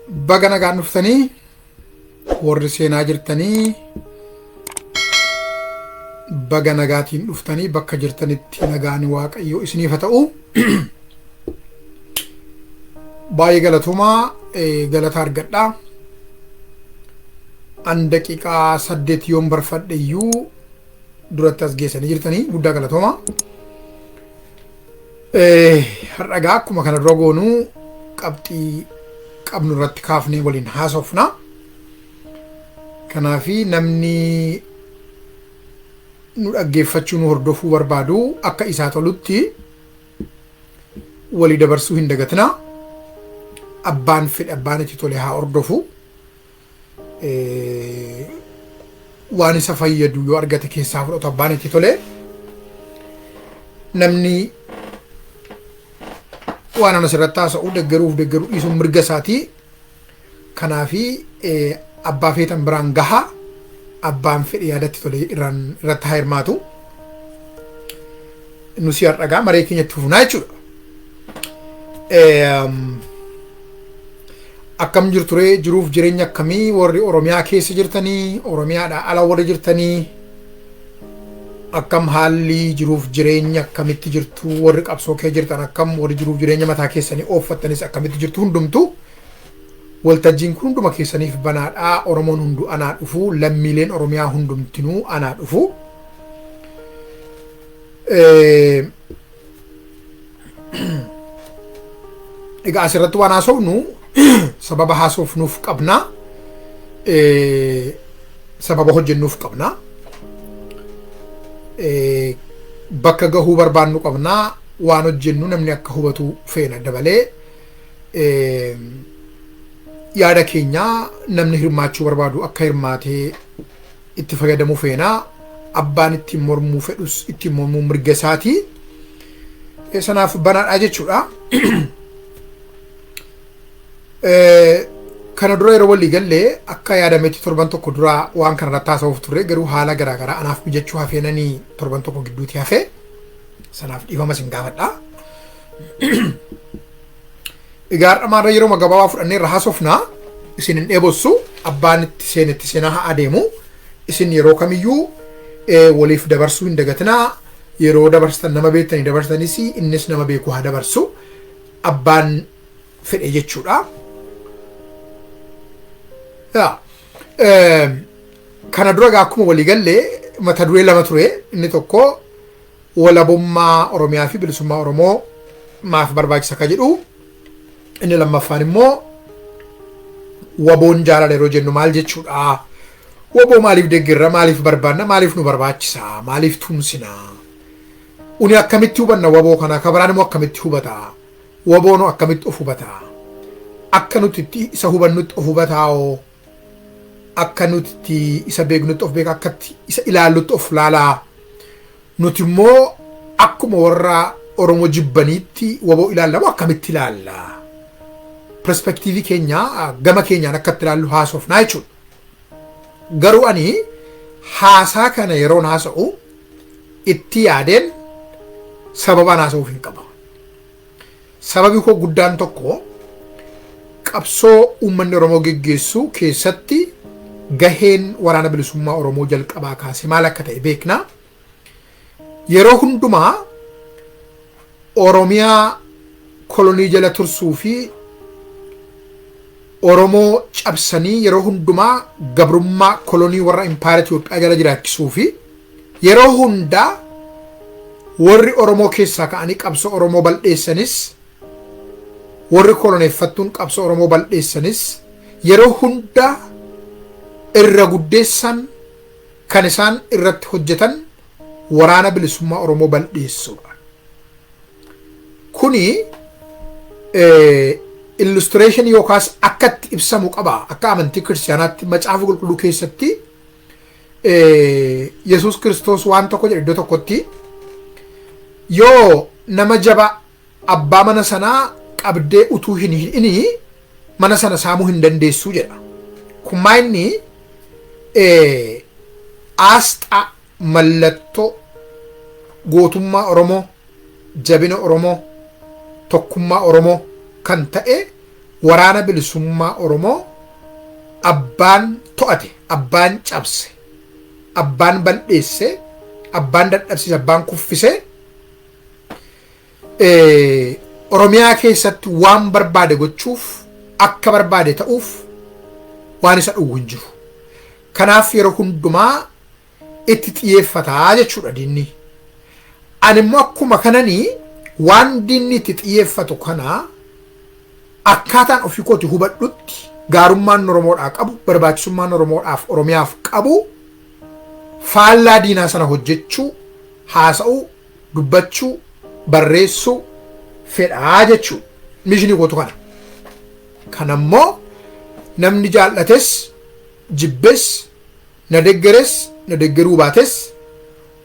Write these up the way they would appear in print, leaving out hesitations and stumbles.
baga nagaan dhuftanii warri seenaa jirtanii baga nagaatiin dhuftanii bakka jirtanitti nagaan waaqayyo isiniif haa ta'u. Baay'ee galatumaa galata argadhaa. An daqiiqaa 8 yoon barfadhe iyyuu duratti as geessanii jirtanii guddaa galatooma. Har'agaa akkuma kana dura goonuu qabxii qabnu irratti kaafnee waliin haasofna. Kanaafi namni nu dhaggeeffachuu nu hordofuu barbaadu akka isaa tolutti walii dabarsuu hin dagatina. Abbaan fedhe abbaan itti tole haa hordofu. Waan isa fayyadu yoo argate keessaa fudhatu abbaan itti tole. Namni waan ana asirratti haasa'u deeggaruu dhiisuun mirga isaatii. Kanaafi abbaa feetan biraan gahaa abbaan fedhe yaadatti tole irratti haa hirmaatu. Nus har'agaa maree keenyatti fufnaa jechuudha. Akkam jirture jiruuf jireenya akkamii warri Oromiyaa keessa jirtanii Oromiyaadhaa ala warri jirtanii akkam haalli jiruuf jireenya akkamitti jirtu warri qabsoo kee jirtan akkam warri jiruuf jireenya mataa keessanii ooffattanis akkamitti jirtu hundumtu waltajjiin kun hunduma keessaniif banaadhaa. Oromoon hundu anaa dhufu lammiileen Oromiyaa hundumtinuu anaa dhufu. Egaa asirratti waan haasofnu sababa haasofnuuf qabna. Sababa hojjennuuf qabna. Bakka gahuu barbaannu qabna. Waan hojjennu namni akka hubatu feena dabalee yaada keenya namni hirmaachuu barbaadu akka hirmaatee itti fayyadamuu feena. Abbaan ittiin mormuu fedhus ittiin mormuu mirga isaatii. Sanaaf banaadhaa jechuudha. Kana dura yeroo walii gallee akka yaadametti torban tokko dura waan kana irratti haasa'uuf turre garuu haala garaagaraa anaaf mijachuu hafeenanii torban tokko gidduutti hafe. Sanaaf dhiifama isin gaafadha. Egaa har'amaarra yeroo gabaabaa fudhannee irra haasofnaa. Isin hin dheebossu abbaan itti seenaa haa adeemu. Isin yeroo kamiyyuu waliif dabarsuu hin dagatinaa. Yeroo dabarsitan nama beektanii dabarsitanis innis nama beeku haa dabarsu. Abbaan fedhe jechuudha. Kana dura akkuma walii gallee mata duree lama ture. Inni tokko walabummaa Oromiyaa fi bilisummaa Oromoo maaf barbaachisa akka jedhu. Inni lammaffaan immoo waboon jaalala yeroo jennu maal jechuudha. Waboo maaliif deeggarra, maaliif barbaanna, maaliif nu barbaachisa, maaliif tumsina. Uni akkamitti hubanna waboo kana, kabaraan immoo akkamitti hubata. Waboon akkamitti of hubata. Akka nuti isa hubannutti of hubataa'oo. Akka nuti isa beeknutti of beeka, akkatti isa ilaallutti of laalaa. Nuti immoo akkuma warra Oromoo jibbaniitti waboo ilaallamu akkamitti ilaalla. Perspektiivii keenya gama keenyaan akkatti ilaallu haasofnaa jechuudha. Garuu ani haasaa kana yeroon haasa'u itti yaadeen sababaan haasa'uuf hin qaba. Sababii koo guddaan tokko qabsoo uummanni Oromoo geggeessu keessatti gaheen waraana bilisummaa Oromoo jalqabaa kaase maal akka ta'e beekna. Yeroo hundumaa Oromiyaa kolonii jala tursuu fi Oromoo cabsanii yeroo hundumaa gabrummaa kolonii warra impaayera Itoophiyaa jala jiraachisuu fi yeroo hundaa warri Oromoo keessaa ka'anii qabsoo Oromoo bal'eessanis warri koloneeffattuun qabsoo Oromoo bal'eessanis yeroo hundaa irra guddeessan kan isaan irratti hojjetan waraana bilisummaa Oromoo bal'eessuudha. Kuni illustration yookaas akkatti ibsamu qaba. Akka amantii kiristaanaatti macaafa qulqulluu keessatti Yesuus Kiristoos waan tokko jedhe iddoo tokkotti yoo nama jaba abbaa mana sanaa qabdee utuu hin hidhini mana sana saamuu hin dandeessu jedha. Kun maayinni aasxaa mallattoo gootummaa Oromoo, jabina Oromoo, tokkummaa Oromoo kan ta'e waraana bilisummaa Oromoo abbaan to'ate, abbaan cabse, abbaan bal'eesse, abbaan dadhabsiise, abbaan kuffise Oromiyaa keessatti waan barbaade gochuuf akka barbaade ta'uuf waan isa dhowwu hin jiru. Kanaaf yeroo hundumaa itti xiyyeeffataa jechuudha diinni. Ani immoo akkuma kananii waan diinni itti xiyyeeffatu kana akkaataan ofii kooti hubadhutti gaarummaan Oromoodhaa qabu, barbaachisummaan Oromoodhaaf Oromiyaaf qabu faallaa diinaa sana hojjechuu, haasa'uu, dubbachuu, barreessuu fedhaa jechuudha. Mishinii kootu kana. Kanammoo namni jaallates, jibbes, na deggeres, na deggeruu baates,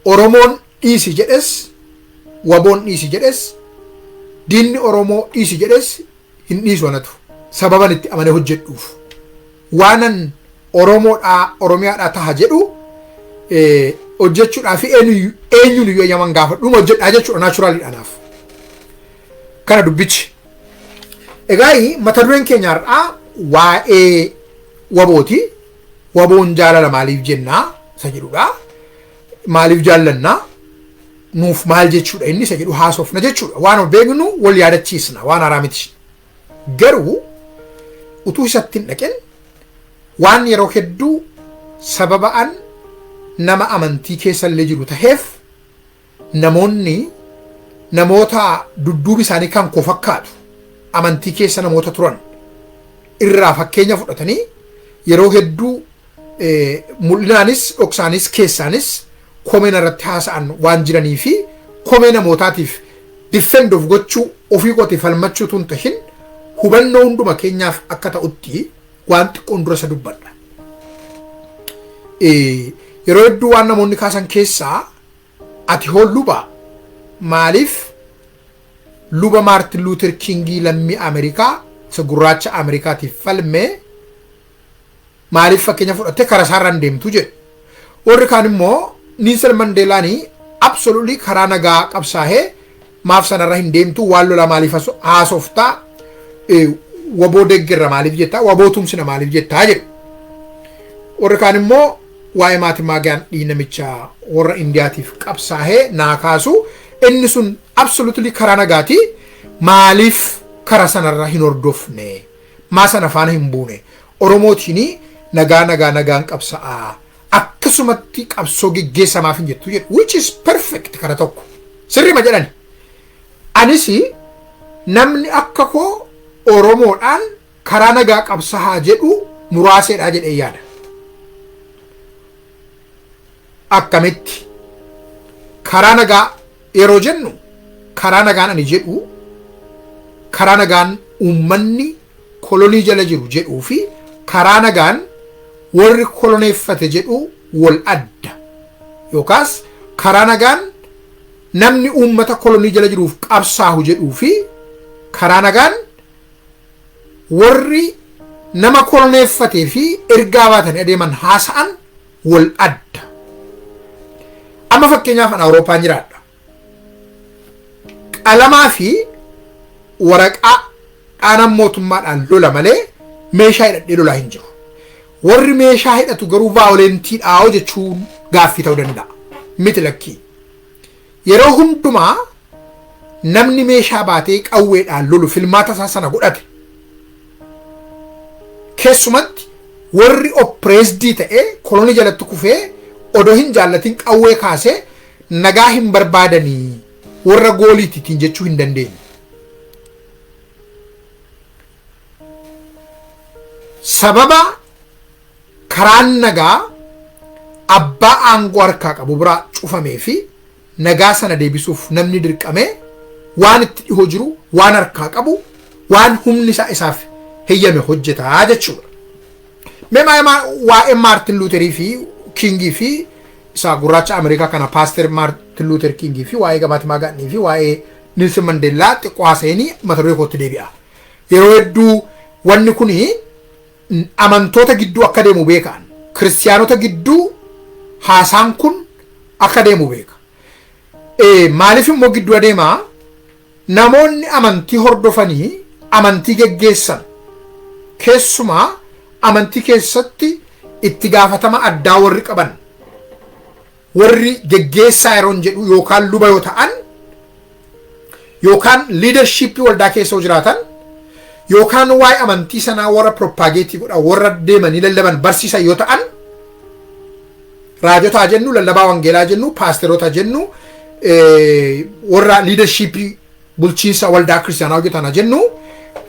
Oromoon dhiisi jedhes, waboon dhiisi jedhes, diinni Oromoo dhiisi jedhes hin dhiisu anatu. Sababan itti amane hojjedhuuf. Waanan Oromoodhaa, Oromiyaadhaa taha jedhu hojjechuudhaa fi eenyuun iyyuu eeyyaman gaafadhuuma hojjedhaa jechuudha naachuraaliidhaanaaf. Kana dubbichi. Egaa mata dureen keenya har'aa waa'ee wabooti. Waboon jaalala maaliif jennaa isa jedhudha. Maaliif jaallannaa? Nuuf maal jechuudha inni isa jedhu haasofna jechuudha. Waan beeknu wal yaadachiisna waan haaraa miti. Garuu utuu isatti hin dhaqin waan yeroo hedduu sababa'an nama amantii keessa illee jiru taheef namoonni namoota dudduubi isaanii kan koo fakkaatu amantii keessa namoota turan irraa fakkeenya fudhatanii yeroo hedduu mul'inaanis dhoksaanis keessaanis komeen irratti haasa'an waan jiranii fi komee namootaatiif defend of gochuu ofii kooti falmachuu tun tahin hubannoo hunduma keenyaaf akka ta'utti waan xiqqoon dura isa dubbadha. Yeroo hedduu waan namoonni kaasan keessaa ati hoo luba maaliif luba Maartin Luuter Kingii lammii Ameerikaa isa gurraacha Ameerikaatiif falmee maaliif fakkeenya fudhattee karaa isaarraan deemtu jedhu. Warri kaan immoo Niinsan Mandeelaanii absoluutli karaa nagaa qabsaahee maaf sanarra hin deemtu waan lolaa maaliif haasoftaa waboo deeggarra maaliif jettaa waboo tumsina maaliif jettaa jedhu. Warri kaan immoo waa'ee Mahatmaa Gaandhii namicha warra Indiyaatiif qabsaahee naa kaasu inni sun absoluutli karaa nagaati maaliif karaa sanarra hin hordofne maa sana faana hin buune Oromootiin nagaan qabsa'aa akkasumatti qabsoo geggeessamaaf hin jettu jedhu which is perfect karaa tokko sirrima jedhani. Anis namni akka koo Oromoodhaan karaa nagaa qabsaa'aa jedhu muraaseedhaa jedhee yaada. Akkamitti karaa nagaa yeroo jennu karaa nagaan ani jedhu karaa nagaan uummanni kolonii jala jiru jedhuu fi karaa nagaan warri koloneeffate jedhu wal adda yookaas karaa nagaan namni uummata kolonii jala jiruuf qabsaahu jedhuu fi karaa nagaan warri nama koloneeffatee fi ergaa baatanii adeeman haasa'an wal adda. Amma fakkeenyaaf an Awurooppaan jiraadha. Qalamaa fi waraqaa dhaanan mootummaadhaan lola malee meeshaa hidhadhee lolaa hin jiru. Warri meeshaa hidhatu garuu vaayolentiidhaa jechuun gaaffii ta'uu danda'a. Miti lakkii. Yeroo hundumaa namni meeshaa baatee qawweedhaan lolu filmaata isaa sana godhate. Keessumatti warri oppreesdii ta'ee kolonii jalatti kufee odoo hin jaallatin qawwee kaasee nagaa hin barbaadanii warra gooliitiin jechuu hin dandeenye. Sababa karaan nagaa abbaa aangoo harkaa qabu biraa cufamee fi nagaa sana deebisuuf namni dirqamee waan itti dhihoo jiru waan harkaa qabu waan humni isaa isaaf heyyame hojjetaa jechuudha. Meemaa waa'ee Maartin Luuterii fi Kingii fi isa gurraacha Ameerikaa kana Paaster Maartin Luuter Kingii fi waa'ee Mahatmaa Gaandhii fi waa'ee Niilsen Mandeellaa xiqqoo haasa'anii mata duree kootti deebi'a. Yeroo hedduu wanni kuni amantoota gidduu akka deemu beekan kiristiyaanota gidduu haasaan kun akka deemu beeka. Maaliif immoo gidduu adeemaa namoonni amantii hordofanii amantii geggeessan keessumaa amantii keessatti itti gaafatama addaa warri qaban warri geggeessaa yeroon jedhu yookaan luba yoo ta'an yookaan leadershipii waldaa keessa jiraatan yookaan waa'ee amantii sanaa warra propagaate godha warra deemanii lallaban barsiisan yoo ta'an raajota jennu lallabaa wangeelaa jennu paasteroota jennu warra leadershipii bulchiinsa waldaa kiristaanaa hojjetan jennu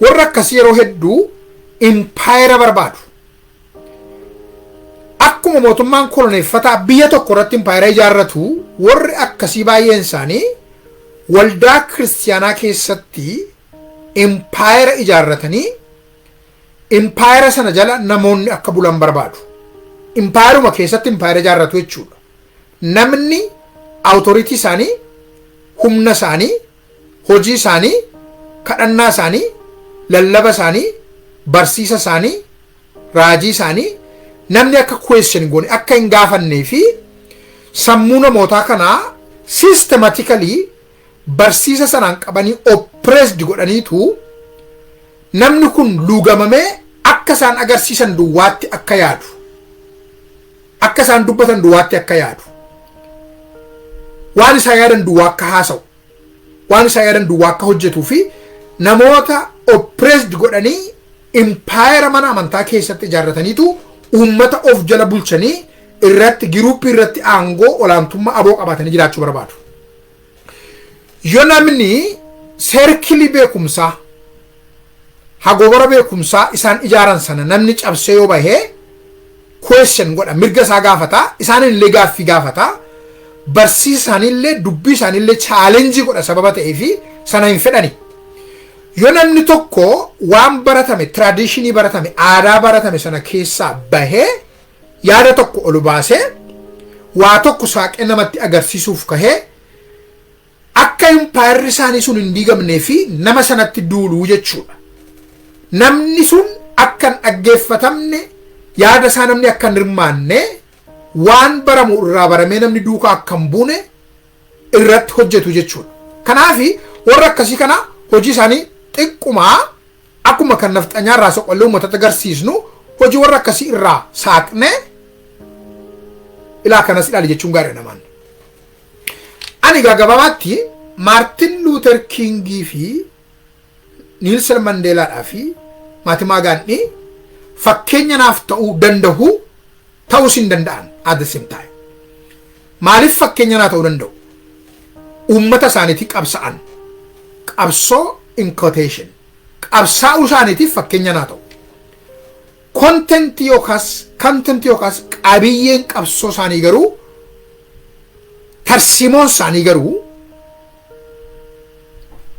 warra akkasii yeroo hedduu empire barbaadu. Akkuma mootummaan koloneeffataa biyya tokko irratti empire ijaarratu warri akkasii baay'een isaanii waldaa kiristaanaa keessatti empire ijaarratanii empire sana jala namoonni akka bulan barbaadu. Empiruma keessatti empire ijaarratu jechuudha. Namni authority isaanii, humna isaanii, hojii isaanii, kadhannaa isaanii, lallaba isaanii, barsiisa isaanii, raajii isaanii namni akka question goone akka hin gaafannee fi sammuu namootaa kanaa systematically barsiisa sanaan qabanii oppressed godhaniitu namni kun luugamamee akka isaan agarsiisan duwwaatti akka yaadu akka isaan dubbatan duwwaatti akka yaadu waan isaan yaadan duwwaa akka haasa'u waan isaan yaadan duwwaa akka hojjetuu fi namoota oppressed godhanii empire mana amantaa keessatti ijaarrataniitu ummata of jala bulchanii irratti giruuppii irratti aangoo olaantummaa aboo qabaatanii jiraachuu barbaadu. Yoo namni seerkilii beekumsaa hagoobara beekumsaa isaan ijaaran sana namni cabsee yoo bahee question godha mirga isaa gaafata isaanin illee gaaffii gaafata barsiisa isaaniillee dubbii isaaniillee challenge godha sababa ta'eefi sana hin fedhani. Yoo namni tokko waan baratame traditionii baratame aadaa baratame sana keessaa bahee yaada tokko ol baasee waa tokko saaqee namatti agarsiisuuf kahee akka empire isaanii sun hin diigamnee fi nama sanatti duuluu jechuudha. Namni sun akka hin dhaggeeffatamne yaada isaa namni akka hin hirmaanne waan baramu irraa baramee namni duukaa akka hin buune irratti hojjetu jechuudha. Kanaafi warra akkasii kana hojii isaanii xiqquma akkuma kan nafxanyaa irraa soqollee uummatatti agarsiisnu hojii warra akkasii irraa saaqne ilaa kanas ilaali jechuun gaarii namaan. Ani gabaabatti Maartin Luther Kingii fi Niilsen Mandeelaadhaa fi Mahatmaa Gaandhii fakkeenya naaf ta'uu danda'u ta'uus hin danda'an at the same time. Maaliif fakkeenya naa ta'uu danda'u? Uummata isaaniitii qabsa'an qabsoo in quotation qabsaa'uu isaaniitiif fakkeenya naa ta'u. Content yookaas qabiyyeen qabsoo isaanii garuu tarsiimoon isaanii garuu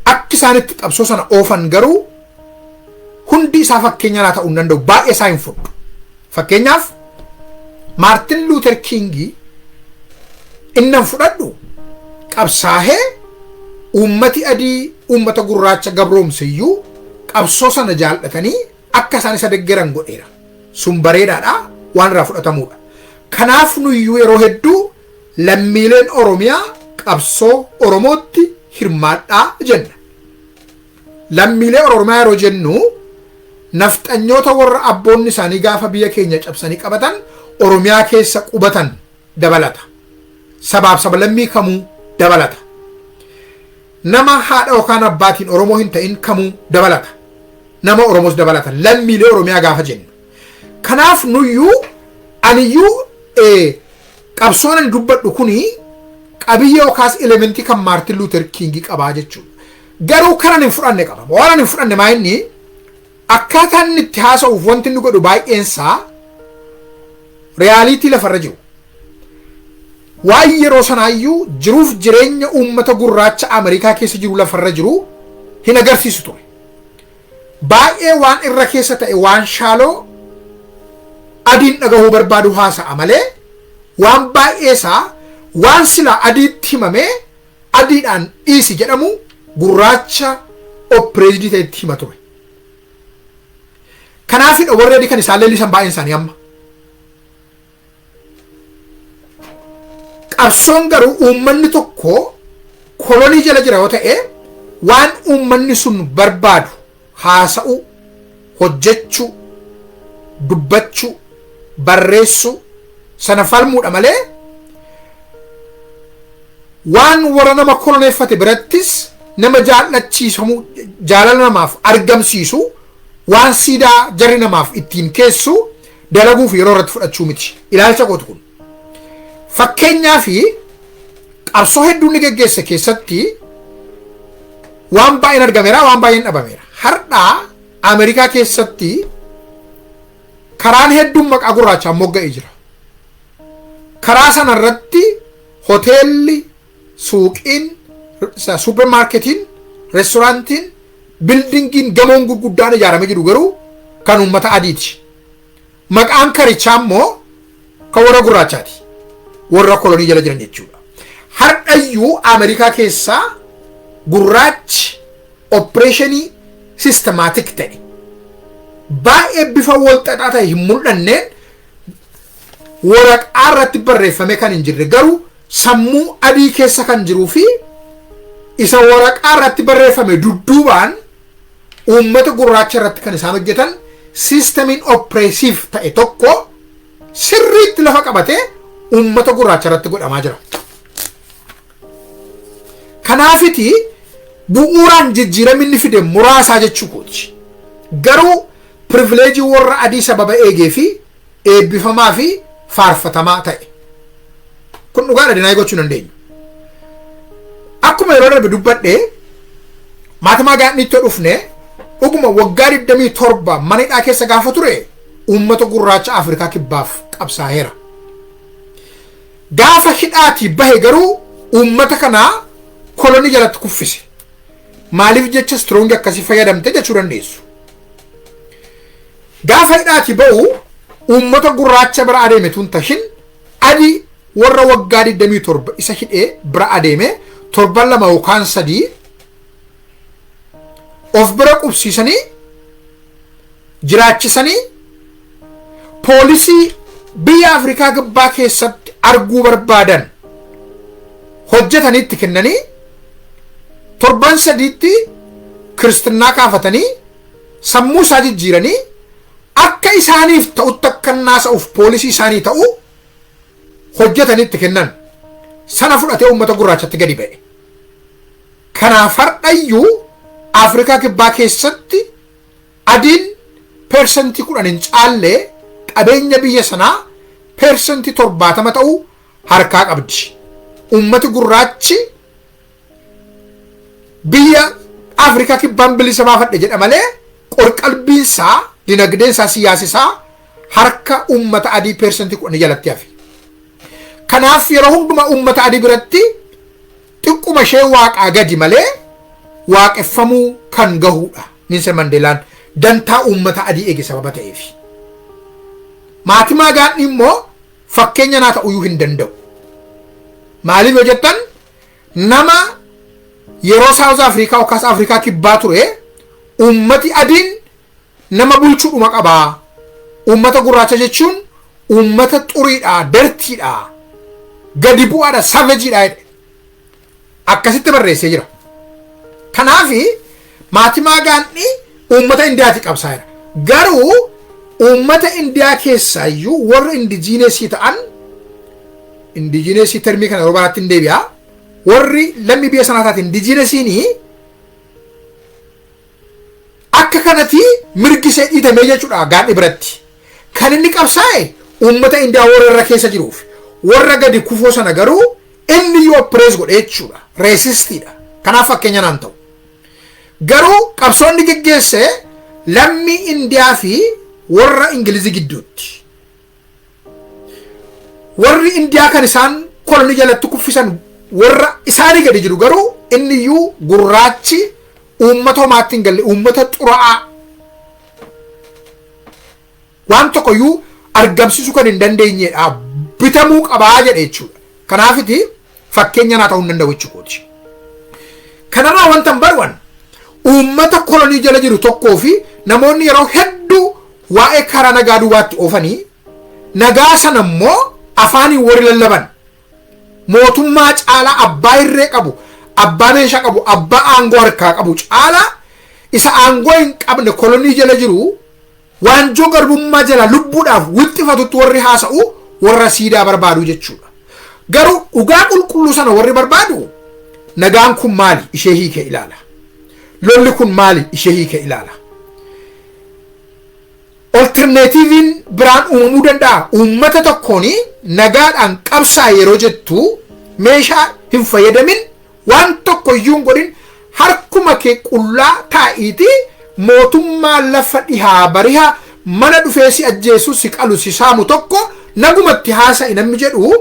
akki isaanitti qabsoo sana oofan garuu hundi isaa fakkeenya naa ta'uu hin danda'u baay'ee isaa hin fudhu. Fakkeenyaaf Maartin Luther Kingii innan fudhadhu qabsaahee uummati adii uummata gurraacha gabroomseyyuu qabsoo sana jaallatanii akka isaan isa deggeran godheera. Sun bareedaadha waan irraa fudhatamuudha. Kanaaf nuyyuu yeroo hedduu lammiileen Oromiyaa qabsoo Oromootti hirmaadhaa jenna. Lammiilee Oromiyaa yeroo jennu nafxanyoota warra abboonni isaanii gaafa biyya keenya cabsanii qabatan Oromiyaa keessa qubatan dabalata. Sabaaf sablammii kamuu dabalata. Nama haadha yookaan abbaatiin Oromoo hin ta'in kamuu dabalata. Nama Oromoos dabalata. Lammiilee Oromiyaa gaafa jennu. Kanaaf nuyyuu aniyyuu qabsoon ani dubbadhu kuni qabiyya yookaas elementii kan Maartin Luther King qabaa jechuudha. Garuu kanan hin fudhanne qaba. Waan hin fudhanne maa inni akkaataan inni itti haasa'uuf wanti inni godhu baay'eensaa reyaaliitii lafarra jiru. Waan yeroo sanaayyuu jiruuf jireenya uummata gurraacha Ameerikaa keessa jiru lafarra jiru hin agarsiisu ture. Baay'ee waan irra keessa ta'e waan shaaloo adiin dhagahuu barbaadu haasa'a malee waan baay'eesaa waan silaa adiitti himamee adiidhaan dhiisi jedhamu gurraacha oppreesdii ta'etti hima ture. Kanaafidha warri adii kan isaan leellisan baay'een isaanii amma. Qabsoon garuu uummanni tokko kolonii jala jira yoo ta'e waan uummanni sun barbaadu haasa'u, hojjechuu, dubbachu barreessu sana falmuudha malee waan warra nama koloneeffate birattis nama jaallachiisamu jaalala namaaf argamsiisu waan siidaa jarri namaaf ittiin keessu dalaguuf yeroo irratti fudhachuu miti ilaalcha kootu kun fakkeenyaa fi qabsoo hedduu ni geggeesse keessatti waan baay'een argameera waan baay'een dhabameera har'aa Ameerikaa keessatti karaan hedduun maqaa gurraachaan mogga'ee jira karaa sana irratti hoteelli suuqiin supermarketiin restorantiin bildingiin gamoon gurguddaan ijaaramee jiru garuu kan uummata adiiti maqaan karichaa immoo kan warra gurraachaati warra kolonii jala jiran jechuudha har'ayyuu Ameerikaa keessaa gurraachi opereeshinii systematic ta'e baay'ee bifa walxaxaa ta'e hin mul'anneen waraqaa irratti barreeffame kan hin jirre garuu sammuu adii keessa kan jiruu fi isa waraqaa irratti barreeffame dudduubaan uummata gurraacha irratti kan isaan hojjetan siistamiin opereesiif ta'e tokko sirriitti lafa qabatee uummata gurraacha irratti godhamaa jira. Kanaafiti bu'uuraan jijjiiraminni fide muraasaa jechuu kooti. Garuu privileejii warra adii sababa eegee fi eebbifamaa fi faarfatamaa ta'e. Kun dhugaadha dinaa gochuu dandeenyu. Akkuma yeroo darbe dubbadhee Mahatmaa Gaandhiitti dhufne dhuguma waggaa 27 mana hidhaa keessa gaafa ture uummata gurraacha Afrikaa kibbaaf qabsaa'eera. Gaafa hidhaatii bahe garuu uummata kanaa kolonii jalatti kuffise. Maaliif jecha strong akkasii fayyadamte jechuu dandeessu. Gaafa hidhaatii bahu uummata gurraacha bira adeeme tun tashin adii warra waggaa 27 isa hidhee bira adeeme 7 yookaan 3 of bira qubsiisanii jiraachisanii poolisii biyya Afrikaa kibbaa keessatti arguu barbaadan hojjetanitti kennanii 7 kristinaa kaafatanii sammuu isaa jijjiiranii akka isaaniif ta'utti akka naasa'uuf poolisii isaanii ta'u hojjetanitti kennan sana fudhatee uummata gurraachatti gadi ba'e. Kanaaf har'ayyuu Afrikaa kibbaa keessatti adiin persentii 10 hin caallee qabeenya biyya sanaa persentii 70 ta'u harkaa qabdi. Uummati gurraachi biyya Afrikaa kibbaan bilisa baafadhe jedha malee qorqalbiinsaa dinagdeensaa siyaasisaa harka uummata adii persentii 10 jalatti hafe. Kanaaf yeroo hundumaa uummata adii biratti xiqquma ishee waaqaa gadi malee waaqeffamuu kan gahuudha. Niinsa Mandeelaan dantaa uummata adii eege sababa ta'eef. Mahatmaa Gaandhii immoo fakkeenya naa ta'uu hin danda'u. Maaliif yoo jettan nama yeroo South Africa yookaas Afrikaa kibbaa ture uummati adiin nama bulchuudhuma qabaa. Uummata gurraacha jechuun uummata xuriidha, dartiidha, gadi bu'aadha, savajiidha. Akkasitti barreessee jira. Kanaafi Mahatmaa Gaandhii uummata Indiyaati qabsaa'eera. Garuu uummata Indiyaa keessaayyuu warra indijiineesii ta'an indijiineesii termii kana yeroo baraatti hin deebi'a. Warri lammii biyya sanaa taate indijiineesiinii akka kanatti mirgisee dhiitamee jechuudha Gaandhii biratti. Kan inni qabsaa'e uummata Indiyaa warra irra keessa jiruuf warra gadi kufoo sana garuu inni yoo opprees godhe jechuudha. Reesistiidha. Kanaaf fakkeenya naan ta'u. Garuu qabsoonni geggeesse lammii Indiyaa fi warra Ingilizii gidduutti. Warri Indiyaa kan isaan kolonii jalatti kuffisan warra isaanii gadi jiru garuu inni iyyuu gurraachi uummata homaatti hin galle uummata xuraa'aa waan tokkoyyuu argamsiisuu kan hin dandeenyedha bitamuu qabaa jedhe jechuudha. Kanaafiti fakkeenya naa ta'uu hin danda'u jechuudha. Kanarraa wanta barwan uummata kolonii jala jiru tokkoo fi namoonni yeroo hedduu waa'ee karaa nagaa duwwaatti oofanii nagaa sana immoo afaaniin warri lallaban mootummaa caalaa abbaa irree qabu, abbaa meeshaa qabu, abbaa aangoo harkaa qabu caalaa isa aangoo hin qabne kolonii jala jiru waanjoo garbummaa jala lubbuudhaaf wixxifatutti warri haasa'u warra siidaa barbaadu jechuudha. Garuu dhugaa qulqulluu sana warri barbaadu nagaan kun maali ishee hiike ilaala. Lolli kun maali ishee hiike ilaala. Alternatiiviin biraan uumamuu danda'a. Uummata tokkoon nagaadhaan qabsaa yeroo jettu meeshaa hin fayyadamin waan tokko iyyuu hin godhin harkuma kee qullaa taa'iiti mootummaa lafa dhihaa barihaa mana dhufee si ajjeesu si qalu si saamu tokko nagumatti haasa'i namni jedhu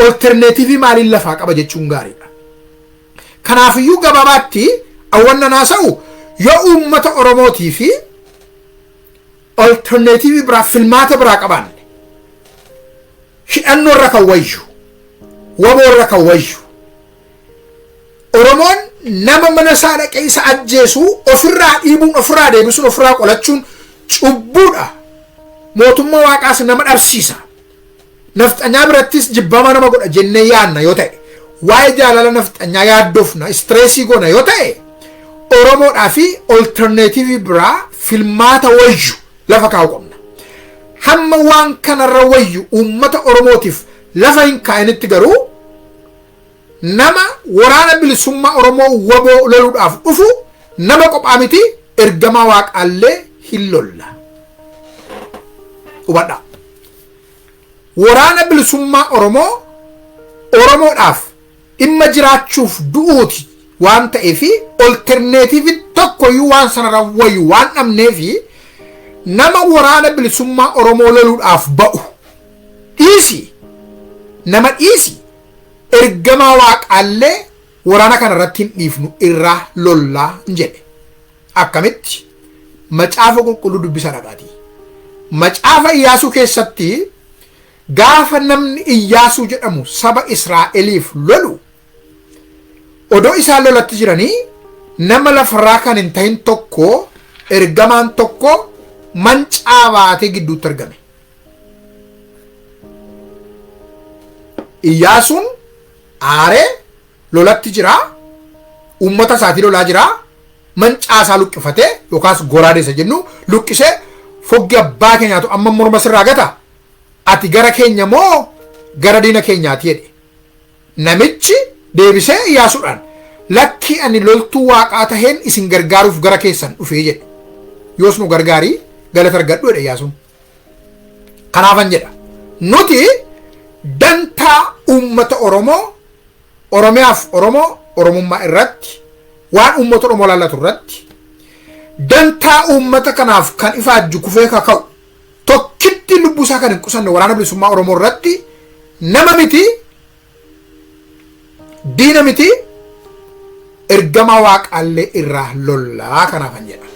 alternatiivii maaliin lafaa qaba jechuun gaariidha. Kanaafiyyuu gabaabaatti awwannan haasa'u yoo uummata Oromootii fi alternatiivii biraa filmaata biraa qabaanne hidhannoo irra kan wayyu waboo irra kan wayyu Oromoon nama mana isaa dhaqee isa ajjeesu ofirraa dhiibuun ofirraa deebisuun ofirraa qolachuun cubbuudha. Mootummaa waaqaas nama dhabsiisa. Nafxanyaa birattis jibbama nama godha jennee yaadna yoo ta'e waa'ee jaalala nafxanyaa yaaddofna istireesii goona yoo ta'e Oromoodhaa fi alternatiivii biraa filmaata wayyu lafa kaa'u qabna. Hamma waan kanarra wayyu uummata Oromootiif lafa hin kaa'initti garuu nama waraana bilisummaa Oromoo waboo loluudhaaf dhufu nama qophaa miti ergamaa waaqaallee hin lolla. Hubadhaa. Waraana bilisummaa Oromoo Oromoodhaaf dhimma jiraachuuf du'uuti waan ta'eef alternatiivii tokkoyyuu waan sanarra wayyu waan dhabneefi nama waraana bilisummaa Oromoo loluudhaaf ba'u dhiisi nama dhiisi ergamaa waaqaallee waraana kanarratti hin dhiifnu irraa lollaa hin jedhe. Akkamitti macaafa qulqulluu dubbisa dhaqaatii. Macaafa Iyyaasuu keessatti gaafa namni Iyyaasuu jedhamu saba Israa'eliif lolu odoo isaan lolatti jiranii nama lafarraa kan hin ta'in tokko ergamaan tokko mancaa baatee gidduutti argame. Iyyaasuun aaree lolatti jira uummata isaatii lolaa jira mancaa isaa luqqifatee yookaas goraadeessa jennu luqqisee foggi abbaa keenyaatu amma morma sirraa gata ati gara keenya moo gara diina keenyaati jedhe. Namichi deebisee Iyyaasuudhaan lakki ani loltuu waaqaa taheen isin gargaaruuf gara keessan dhufee jedhe. Yoos nu gargaarii galata argadhu jedhe Iyyaasuun. Kanaafan jedha nuti dantaa uummata Oromoo Oromiyaaf Oromoo Oromummaa irratti waan uummata Oromoo laallatu irratti dantaa uummata kanaaf kan ifaajju kufee kaka'u tokkitti lubbusaa kan hin qusanne waraana bilisummaa Oromoo irratti nama miti diina miti ergamaa waaqaallee irraa lollaa kanaafan jedha.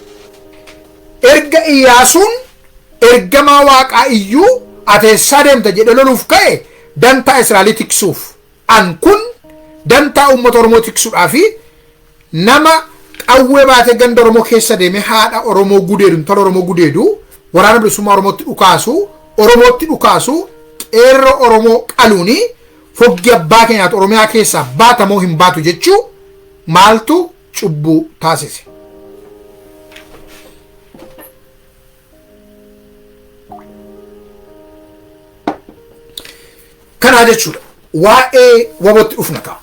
Erga Iyyaasuun ergamaa waaqaa iyyuu ateessaa deemta jedhe loluuf ka'e dantaa Israa'elii tiksuuf an kun dantaa uummata Oromoo tiksuudhaa fi nama qawwee baatee ganda Oromoo keessa deeme haadha Oromoo gudeedu intala Oromoo gudeedu waraana bilisummaa Oromootti dhukaasu qeerroo Oromoo qaluuni foggi abbaa keenyaatu Oromiyaa keessaa baatamoo hin baatu jechuu maaltu cubbuu taasise. Kanaa jechuudha waa'ee wabootti dhufna ta'a.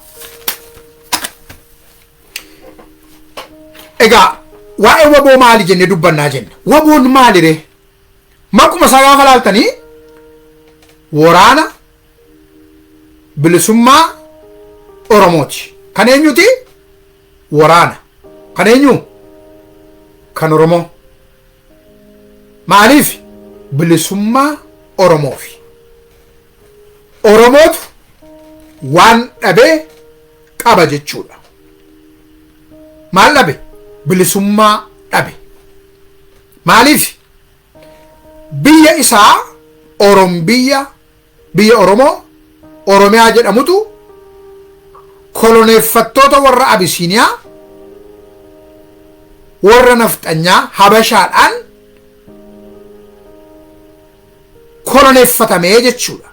Egaa waa'ee waboo maali jennee dubbannaa jenna. Waboon maali ree? Maquma isaa gaafa laaltanii waraana bilisummaa Oromooti. Kan eenyuti? Waraana. Kan eenyu? Kan Oromoo. Maaliif? Bilisummaa Oromoofi. Oromootu waan dhabee qaba jechuudha. Maal dhabe? Bilisummaa dhabe. Maaliif? Biyya isaa biyya Oromoo Oromiyaa jedhamutu koloneeffattoota warra Abisiiniyaa warra nafxanyaa Habashaadhaan koloneeffatamee jechuudha.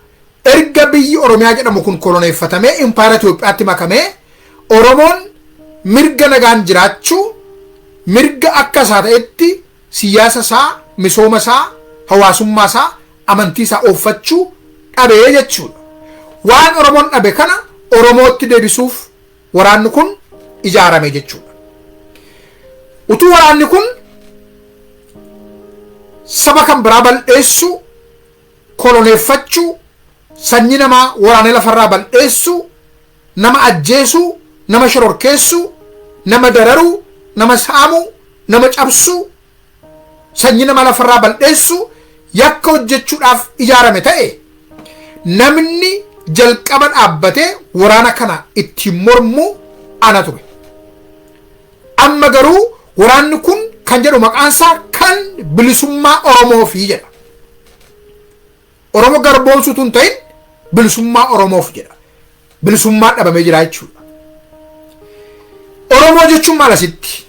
Erga biyyi Oromiyaa jedhamu kun koloneeffatamee impaayera Itoophiyaatti makamee Oromoon mirga nagaan jiraachuu mirga akka isaa ta'etti siyaasa isaa misooma isaa, hawaasummaa isaa, amantii isaa ooffachuu dhabee jechuudha. Waan Oromoon dhabe kana Oromootti deebisuuf waraanni kun ijaarame jechuudha. Utuu waraanni kun saba kan biraa bal'eessuu, koloneeffachuu, sanyii namaa waraanee lafarraa bal'eessuu, nama ajjeesuu, nama shororkeessuu, nama dararuu, nama saamuu, nama cabsuu, sanyii namaa lafarraa bal'eessuu yakka hojjechuudhaaf ijaarame ta'e namni jalqaba dhaabbatee waraana kana ittiin mormuu ana ture. Amma garuu waraanni kun kan jedhu maqaansaa kan bilisummaa Oromoof jedha. Oromoo garboomsuutu hin ta'in bilisummaa Oromoof jedha. Bilisummaa dhabamee jira jechuudha. Oromoo jechuun maal asitti?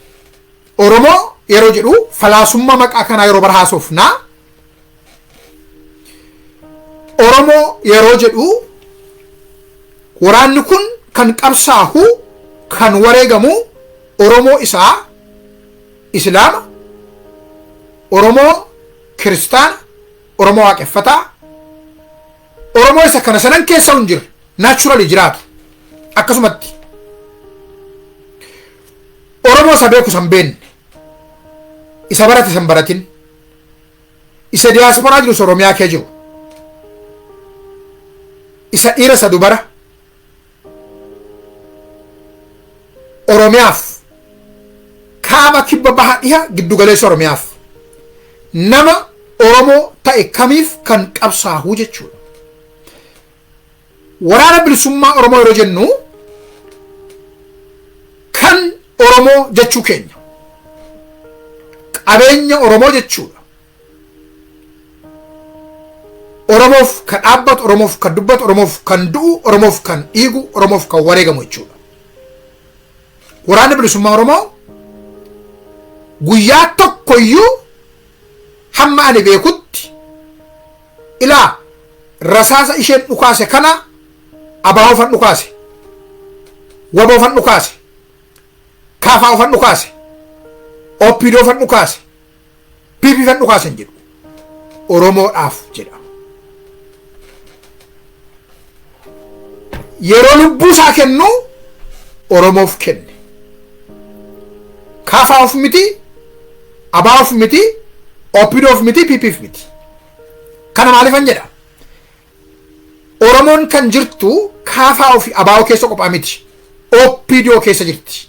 Oromoo yeroo jedhu falaasummaa maqaa kanaa yeroo barhaasofnaa. Oromoo yeroo jedhu waraanni kun kan qabsaahu, kan wareegamu Oromoo isaa Islaama, Oromoo Kiristaana, Oromoo waaqeffataa, Oromoo isa kana sanan keessa hin jirre naachurali jiraatu. Akkasumatti Oromoo isa beeku san beenne, isa barate san baratin, isa diyaasporaa jiru Oromiyaa kee jiru, isa dhiira isa dubara Oromiyaaf kaaba kibba baha dhiha giddu galeessa Oromiyaaf nama Oromoo ta'e kamiif kan qabsaahu jechuudha. Waraana bilisummaa Oromoo yeroo jennu kan Oromoo jechuu keenya, qabeenya Oromoo jechuudha. Oromoof kan dhaabbatu, Oromoof kan dubbatu, Oromoof kan du'u, Oromoof kan dhiigu, Oromoof kan wareegamu jechuudha. Waraanni bilisummaa Oromoo guyyaa tokkoyyuu hamma ani beekutti ilaa rasaasa isheen dhukaase kana ABO fan dhukaase, WBO fan dhukaase, KFO fan dhukaase, OPDO fan dhukaase, PP fan dhukaase hin jedhu. Oromoodhaaf jedha. Yeroo lubbuu isaa kennu Oromoof kenne. KFOf miti, ABOf miti, OPDOf miti, PPf miti. Kana maaliifan jedha? Oromoon kan jirtu KFO fi ABO keessa qophaa miti. OPDO keessa jirti.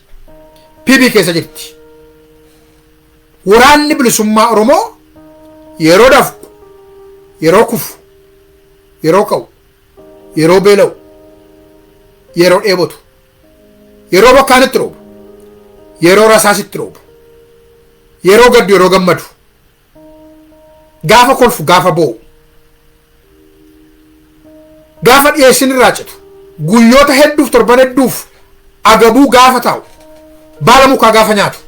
PP keessa jirti. Waraanni bilisummaa Oromoo yeroo dafqu, yeroo kufu, yeroo ka'u, yeroo beela'u, yeroo dheebotu, yeroo bakkaanitti roobu, yeroo rasaasitti roobu, yeroo gaddu, yeroo gammadu, gaafa kolfu, gaafa boo'u, gaafa dhiyeessin irraa citu, guyyoota hedduuf, torban hedduuf agabuu gaafa taa'u, baala mukaa gaafa nyaatu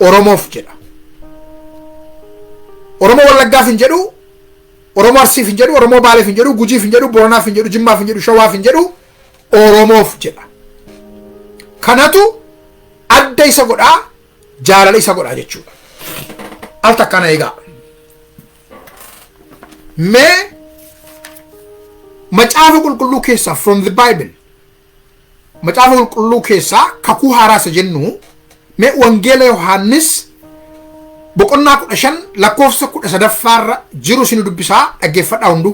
Oromoof jedha. Oromoo Wallaggaaf hin jedhu, Oromoo Arsiif hin jedhu, Oromoo Baaleef hin jedhu, Gujiif hin jedhu, Boorannaaf hin jedhu, Jimmaaf hin jedhu, Shawaaf hin jedhu, Oromoof jedha. Kanatu adda isa godhaa, jaalala isa godhaa jechuudha. Al takkana egaa. Mee macaafa qulqulluu keessaa from the Bible, macaafa qulqulluu keessaa kakuu haaraa isa jennu mee wangeela Yohaannis boqonnaa 15 lakkoofsa 13 jiru isin dubbisaa dhaggeeffadhaa hundu.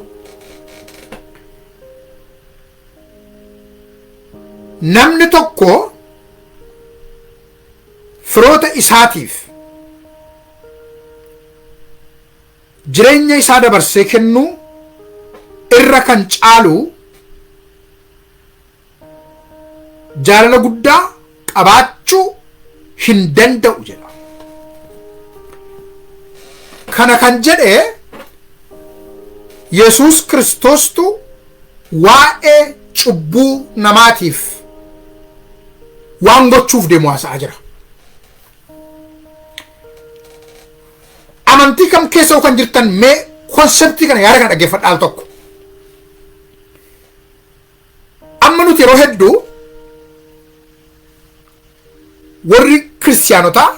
Namni tokko firoota isaatiif jireenya isaa dabarsee kennuu irra kan caalu jaalala guddaa qabaachuu hin danda'u jedha. Kana kan jedhe Yesuus Kiristoostu waa'ee cubbuu namaatiif waan gochuuf deemu haasa'aa jira. Amantii kam keessa kan jirtan mee konseptii kana yaada kana dhaggeeffadhaa al tokko. Amma nuti yeroo hedduu warri kiristaanotaa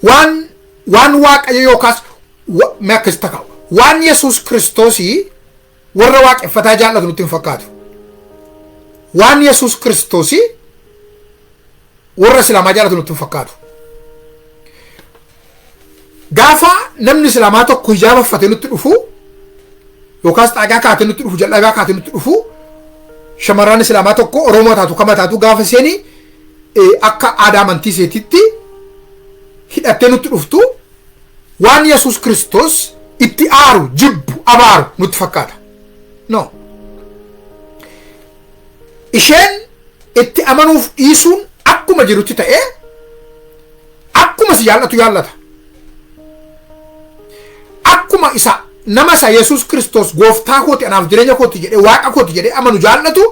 waan waan waaqayyo yookaas akkas takka waan Yesuus Kiristoosii warra waaqeffataa jaallatu nutti hin fakkaatu. Waan Yesuus Kiristoosii warra Islaamaa jaallatu nutti hin fakkaatu. Gaafa namni Islaamaa tokko hijaaba uffatee nutti dhufu yookaas xaagaa kaatee nutti dhufu jal'abaa kaatee nutti dhufu shamarran Islaamaa tokko Oromoo taatu kama taatu gaafa seeni akka aadaa amantii seetitti hidhattee nutti dhuftu waan Yesuus Kiristoos itti aaru jibbu abaaru nutti fakkaata. No. Isheen itti amanuuf dhiisuun akkuma jirutti ta'ee akkuma si jaallatu jaallata. Akkuma isa nama isa Yesuus Kiristoos gooftaa kooti anaaf jireenya kooti jedhee waaqa kooti jedhee amanu jaallatu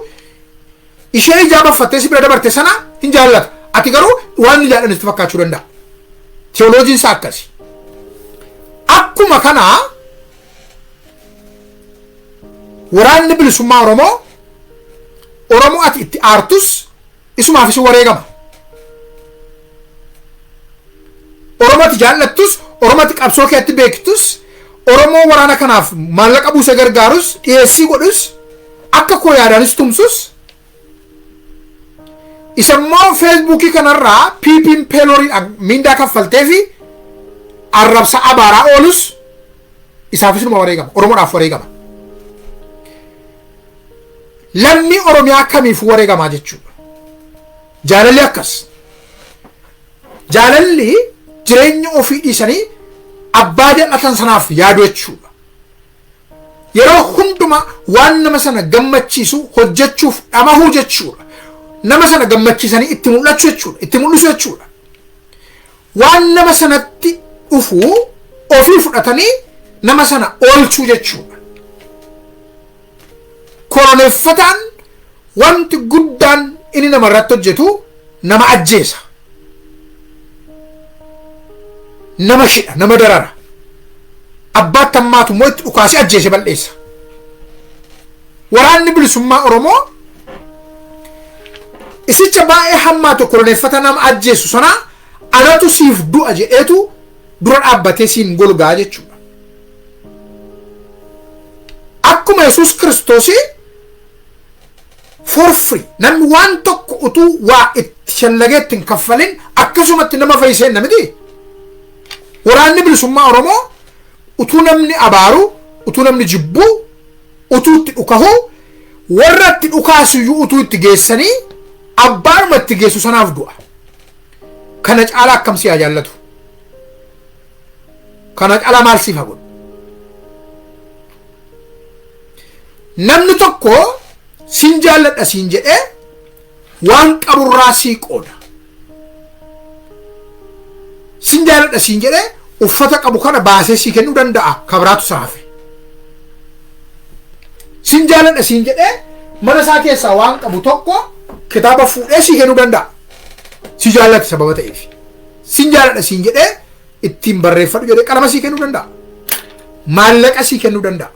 ishee hijaaba uffattee si bira dabarte sana hin jaallata. Ati garuu waan inni jaalladhu itti fakkaachuu danda'a. Teoloojiin isaa akkasi. Akkuma kanaa waraanni bilisummaa Oromoo ati itti aartus isumaaf isin wareegama. Oromoo ati jaallattus Oromoo ati qabsoo keetti beektus Oromoo waraana kanaaf maallaqa buuse gargaarus dhiyeessii godhus akka koo yaadaanis tumsus isammoo Feesbuukii kanarraa piipiin peeloriin mindaa kaffaltee fi arrabsa abaaraa oolus isaaf isinuma wareegama. Oromoodhaaf wareegama. Lammii Oromiyaa kamiif wareegamaa jechuudha. Jaalalli akkas. Jaalalli jireenya ofii dhiisanii abbaa jallatan sanaaf yaadu jechuudha. Yeroo hunduma waan nama sana gammachiisu hojjechuuf dhamahuu jechuudha. Nama sana gammachiisanii itti mul'achuu jechuudha. Itti mul'isu jechuudha. Waan nama sanatti dhufuu ofii fudhatanii nama sana oolchuu jechuudha. Koroneeffataan wanti guddaan inni nama irratti hojjetu nama ajjeesa. Nama shidha, nama darara. Abbaatti ammaatu immoo itti dhukaasee ajjeese balleessa. Waraanni bilisummaa Oromoo isicha baay'ee hammaatu koroneeffata nama ajjeesu sana anatu siif du'a jedheetu dura dhaabbatee siin golgaa jechuudha. Akkuma Yesuus Kiristoosii for free namni waan tokko utuu waa itti shallagee ittiin kaffalin akkasumatti nama fayyisee namiti. Waraanni bilisummaa Oromoo utuu namni abaaru, utuu namni jibbu, utuu itti dhukahu, warra itti dhukaasuyyuu utuu itti geessanii abbaanuma itti geessu sanaaf du'a. Kana caalaa akkam si haa jaallatu? Kana caalaa maal siif haa godhu? Namni tokko sin jaalladha siin jedhee waan qaburraa sii qooda. Sin jaalladha siin jedhee uffata qabu kana baasee sii kennuu danda'a kabiraatu saafe. Sin jaalladha siin jedhee mana isaa keessaa waan qabu tokko kitaaba fuudhee sii kennuu danda'a. Si jaallate sababa ta'eef. Sin jaalladha siin jedhee ittiin barreeffadhu jedhee qalama sii kennuu danda'a. Maallaqa sii kennuu danda'a.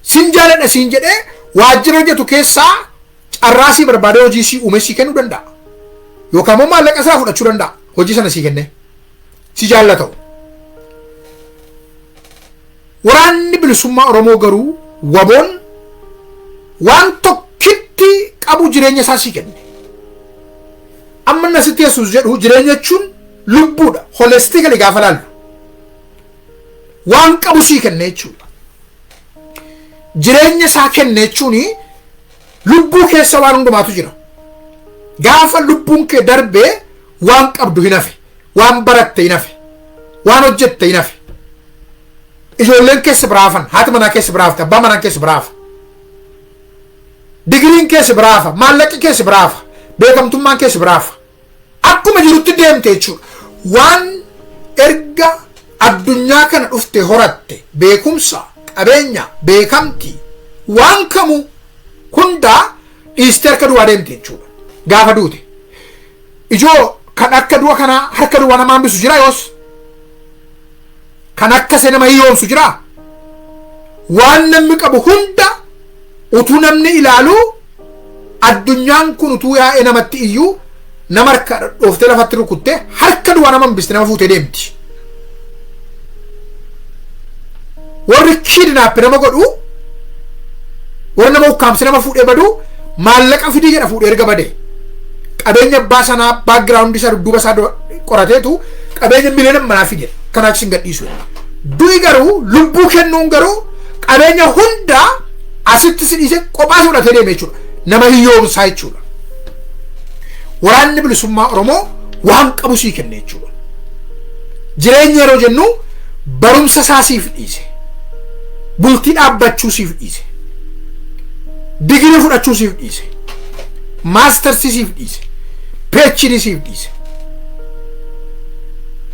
Sin jaalladha siin jedhee waajjira hojjetu keessaa carraa sii barbaadee hojii sii uume sii kennuu danda'a. Yookaan immoo maallaqa isaa fudhachuu danda'a. Hojii sana sii kennee. Si jaallatamu. Waraanni bilisummaa Oromoo garuu waboon waan tokkitti qabu jireenya isaa sii kenne. Amma nasitti Yesuus jedhu jireenya jechuun lubbuudha. Holistically gaafa laallu. Waan qabu sii kenne jechuudha. Jireenya isaa kenne jechuun lubbuu keessa waan hundumaatu jira. Gaafa lubbuun kee darbee waan qabdu hin hafe. Waan baratte hin hafe. Waan hojjette hin hafe. Ijoolleen keessa biraafan, haati manaa keessa biraafte, abbaan manaa keessa biraafa. Digiriin keessa biraafa, maallaqi keessa biraafa, beekamtummaan keessa biraafa. Akkuma jirutti deemte jechuudha. Waan erga addunyaa kana dhufte horatte beekumsa, qabeenya, beekamtii, waan kamu hundaa dhiistee harka duwwaa deemte jechuudha. Gaafa duute. Ijoo kan akka du'a kanaa harka duwwaa nama hambisu jira yoos. Kan akka se nama hiyyoomsu jira. Waan namni qabu hunda utuu namni ilaalu addunyaan kun utuu yaa'ee namatti iyyuu nama harka dhooftee lafatti rukuttee harka duwwaa nama hambiste nama fuutee deemti. Warri kidnaap nama godhu warri nama ukkaamse nama fuudhee badu maallaqa fidii jedha fuudhee erga badee qabeenya abbaa sanaa background isaa dudduuba isaa qorateetu qabeenya miliyoona manaa fide kanaaf isin gadhiisu. Du'i garuu lubbuu kennuun garuu qabeenya hunda asitti si dhiise kophaa fudhatee deeme jechuudha. Nama hiyyoomsaa jechuudha. Waraanni bilisummaa Oromoo waan qabu sii kenne jechuudha. Jireenya yeroo jennu barumsa isaa siif dhiise. Bultii dhaabbachuu siif dhiise. Digirii fudhachuu siif dhiise. Maastersii siif dhiise. PhD siif dhiise.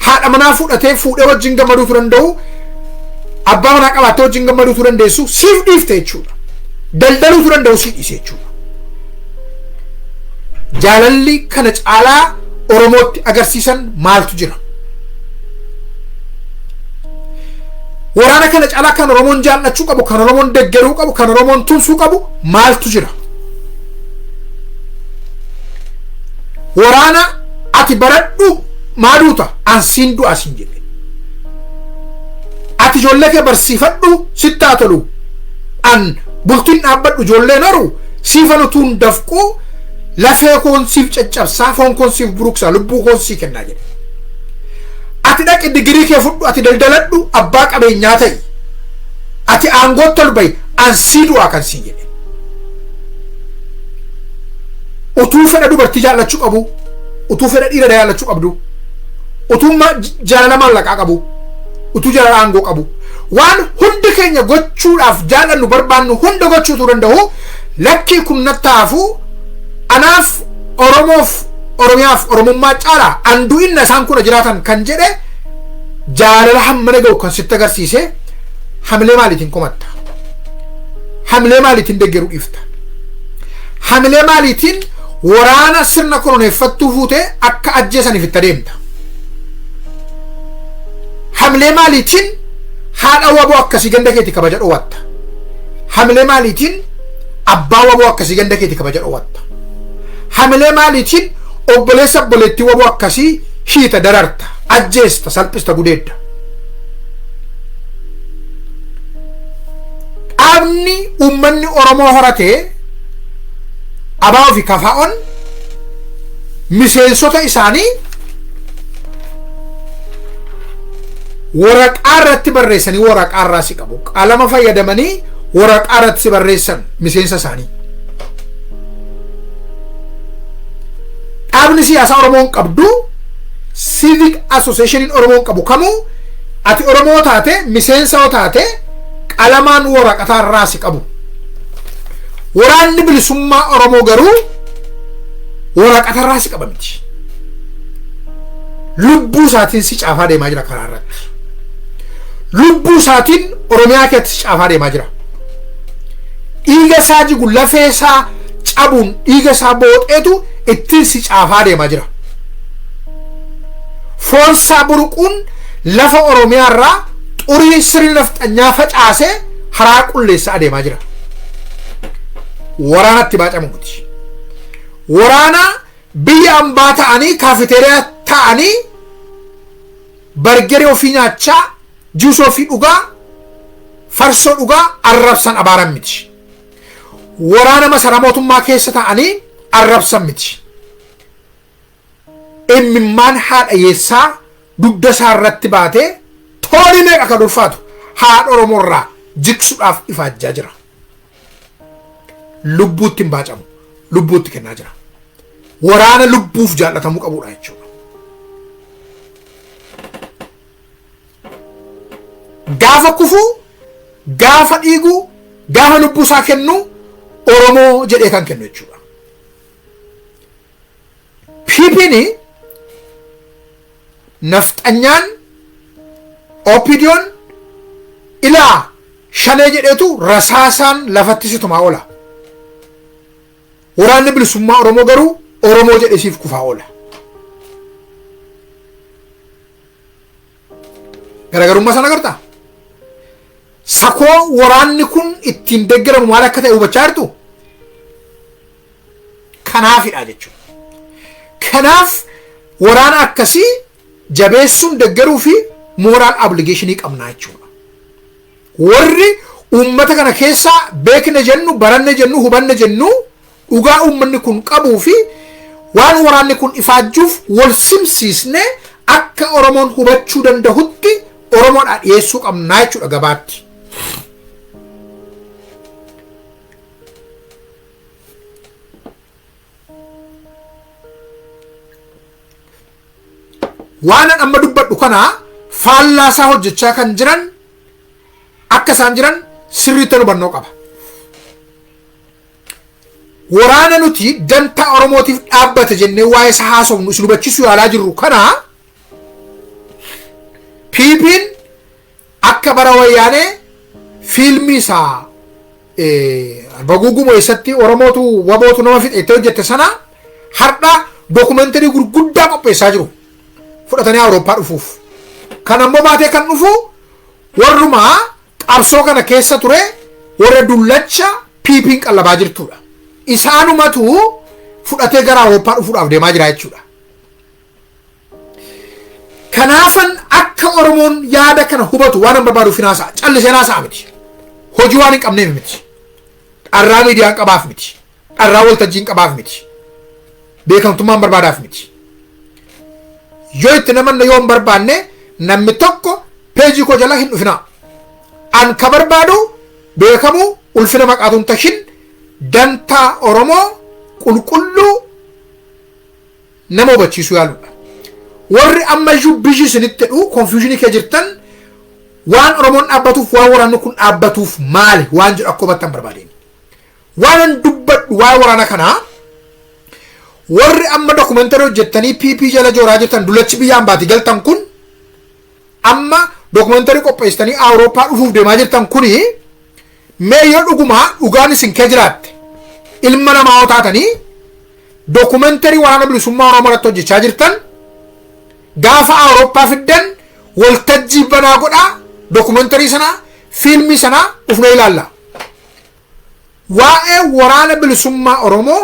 Haadha manaa fudhatee fuudhee wajjin gammaduu danda'u abbaa manaa qabaatee wajjin gammaduu dandeessu siif dhiifte jechuudha. Daldaluu danda'u siif dhiise jechuudha. Jaalalli kana caalaa Oromootti agarsiisan maaltu jira? Waraana kana caalaa kan Oromoon jaallachuu qabu, kan Oromoon deeggaruu qabu, kan Oromoon tumsuu qabu maaltu jira? Waraana ati baradhu maaluuta ansiin du'a siin jedhe. Ati ijoollee kee barsiifadhu sittaa tolu. An bultiin dhaabbadhu ijoolleen horu siifan utuun dafquu lafee koon siif caccabsaa foon koon siif buruqsaa lubbuu koon sii kennaa jedhe. Ati dhaqi digirii kee fudhu ati daldaladhu abbaa qabeenyaa ta'i. Ati aangoo tolbayi ansii du'aa kan sii jedhe. Utuu fedha dubartii jaallachuu qabu, utuu fedha dhiira jaallachuu qabdu, utuu jaalala maallaqaa qabu, utuu jaalala aangoo qabu, waan hundi keenya gochuudhaaf jaalannu barbaannu hunda gochuu danda'u lakkii kun nattaafu anaaf Oromoof Oromiyaaf Oromummaa caalaa anduu inna isaan kuna jiraatan kan jedhe jaalala hammana ga'u kan sitti agarsiise hamilee maaliitiin komatta? Hamilee maaliitiin deeggaruu dhiifta? Hamilee maaliitiin waraana sirna koloneeffattuu fuutee akka ajjeesaniif itti adeemta? Hamilee maaliitiin haadha waboo akkasii ganda keetii kabaja dhoowwatta? Hamilee maaliitiin abbaa waboo akkasii ganda keetii kabaja dhoowwatta? Hamilee maaliitiin obboleessa obboleettii waboo akkasii hiita dararta, ajjeesta, salphista, gudeedda? Qaamni uummanni Oromoo horatee abaa fi kafaa'oon miseensota isaanii waraqaa irratti barreessanii waraqaa irraa si qabu. Qalama fayyadamanii waraqaa irratti si barreessan miseensa isaanii. Dhaabni siyaasaa Oromoon qabdu Civic Association Oromoon qabu kamuu ati Oromoo taate miseensa yoo taate qalamaan waraqaa irraa si qabu. Waraanni bilisummaa Oromoo garuu waraqaa irraa si qaba miti. Lubbuu isaatiin si caafaa deemaa jira karaa irratti. Lubbuu isaatiin Oromiyaa keessatti si caafaa deemaa jira. Dhiiga isaa jigu lafee isaa cabuun dhiiga isaa booxeetu ittiin si caafaa deemaa jira. Foon isaa buruquun lafa Oromiyaa irraa xurii sirni nafxanyaa facaasee haraa qulleessaa adeemaa jira. Waraanatti baacamu miti. Waraana biyya ambaa ta'anii kaafeteriyaa ta'anii bargeree ofii nyaachaa juusoo ofii dhugaa farsoo dhugaa arrabsan abaaran miti. Waraana masaraa mootummaa keessa ta'anii arrabsan miti. Imimmaan haadha yeessaa dugda isaa irratti baatee tooni meeqa kan ulfaatu haadha Oromoo irraa jigsuudhaaf ifaajjaa jira. Lubbuutti hin baacamu, lubbuutti kennaa jira. Waraana lubbuuf jaallatamuu qabudha jechuudha. Gaafa kufuu, gaafa dhiiguu, gaafa lubbuu isaa kennu Oromoo jedhee kan kennu jechuudha. PP'n nafxanyaan OPD'n ilaa shanee jedheetu rasaasaan lafatti situmaa oola. Waraanni bilisummaa Oromoo garuu Oromoo jedhee siif kufaa oola. Garaagarummaa sana agartaa? Sakoo waraanni kun ittiin deeggaramu maal akka ta'e hubachaa jirtu? Kanaafidha jechuudha. kanaaf waraana akkasii jabeessuun deeggaruu fi moral obligation qabna jechuudha. warri ummata kana keessa beekne jennu baranne jennu hubanne jennu dhugaa ummanni kun qabuu fi waan waraanni kun ifaajuuf wal simsiisne akka Oromoon hubachuu danda'utti Oromoodhaan dhiyeessuu qabna jechuudha gabaatti. waan amma dubbadhu kana faallaasaa hojjechaa kan jiran akka isaan jiran sirriitti hubannoo qaba. waraana nuti dantaa Oromootiif dhaabbate jennee waa'ee isaa haasofnu isin hubachiisuu yaalaa jirru kana PP'n akka bara wayyaanee fiilmii isaa baguuguma eessatti Oromootu wabootu nama fixe hojjette sana har'a dookumentari gurguddaa qopheessaa jiru fudhatanii Awurooppaa dhufuuf. kan ammoo baatee kan dhufu warrumaa qabsoo kana keessa ture warra dullacha PP'n qallabaa jirtudha. isaanumatu fudhatee gara Awurooppaa dhufuudhaaf deemaa jira jechuudha. kanaafan akka Oromoon yaada kana hubatu waan barbaadu finaasaa callisee naasaa miti. hojii waan hin qabneef miti. dharraa miidiyaan qabaaf miti. dharraa waltajjiin qabaaf miti. beekamtummaan barbaadaaf miti. yoo itti namanna yoo hin barbaanne namni tokko peejii koo jala hin dhufina. an ka barbaadu beekamu ulfina maqaatuun tashin dantaa Oromoo qulqulluu nama hubachiisuu yaaluudha. warri ammayyuu biyyi isinitti hidhu konfiyuushinii kee jirtan waan Oromoon dhaabbatuuf waan waraanni kun dhaabbatuuf maali waan jedhu akka hubattan barbaadeen. waan dubbadhu waa'ee waraana kanaa warri amma dookumentari hojjettanii PP jala jooraa jirtan dullachi biyyaan baati galtan kun amma dookumentari qopheessitanii Awurooppaa dhufuuf deemaa jirtan kuni mee yoo dhugumaa dhugaan isin kee jiraatte ilma namaa yoo taatanii dookumentari waraana bilisummaa Oromoo irratti hojjechaa jirtan gaafa Awurooppaa fiddan waltajjii banaa godhaa dookumentarii sana fiilmii sana dhufnee ilaalla. waa'ee waraana bilisummaa Oromoo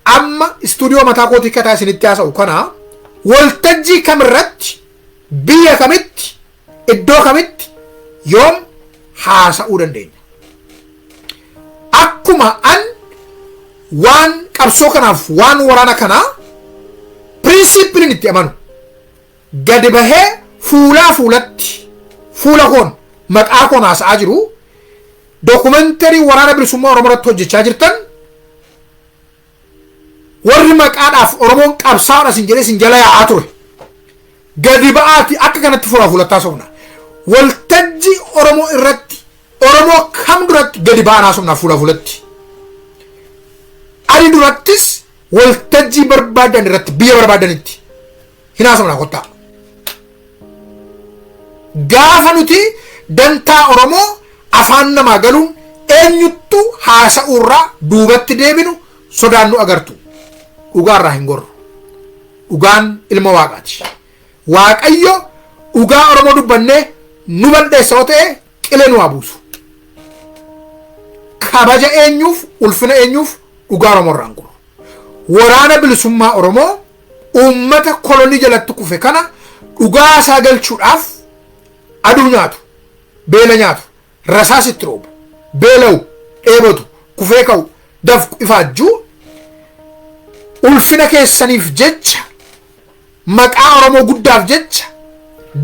amma istuudiyoo mataa kootii kataa isinitti haasa'u kana waltajjii kamirratti biyya kamitti iddoo kamitti yoom haasa'uu dandeenya. akkuma an waan qabsoo kanaaf waan waraana kanaa pirinsipiliin itti amanu gadi bahee fuulaa fuulatti fuula koon maqaa koon haasa'aa jiru dookumentarii waraana bilisummaa Oromoo irratti hojjechaa jirtan warri maqaadhaaf Oromoon qabsaa'uudha isin jedhee isin jala yaa'aa ture gadi ba'aati akka kanatti fuulaa fuulattaa sobna waltajjii Oromoo irratti Oromoo kam duratti gadi ba'an haasofnaa fuulaa fuulatti ani durattis waltajjii barbaadan irratti biyya barbaadanitti hin haasofnaa kottaa. gaafa nuti dantaa Oromoo afaan namaa galuun eenyuttu haasa'uurraa duubatti deebinu sodaan nu agartu. dhugaarraa hin gorru. dhugaan ilma waaqaati. waaqayyo dhugaa Oromoo dubbannee nu balleessa yoo ta'e qilee nu haa buusu. kabaja eenyuuf ulfina eenyuuf dhugaa Oromoo irraan gorru. waraana bilisummaa Oromoo uummata kolonii jalatti kufe kana dhugaa isaa galchuudhaaf aduu nyaatu beela nyaatu rasaas itti roobu beela'u dheebotu kufee ka'u dafqu ifaajjuu ulfina keessaniif jecha maqaa Oromoo guddaaf jecha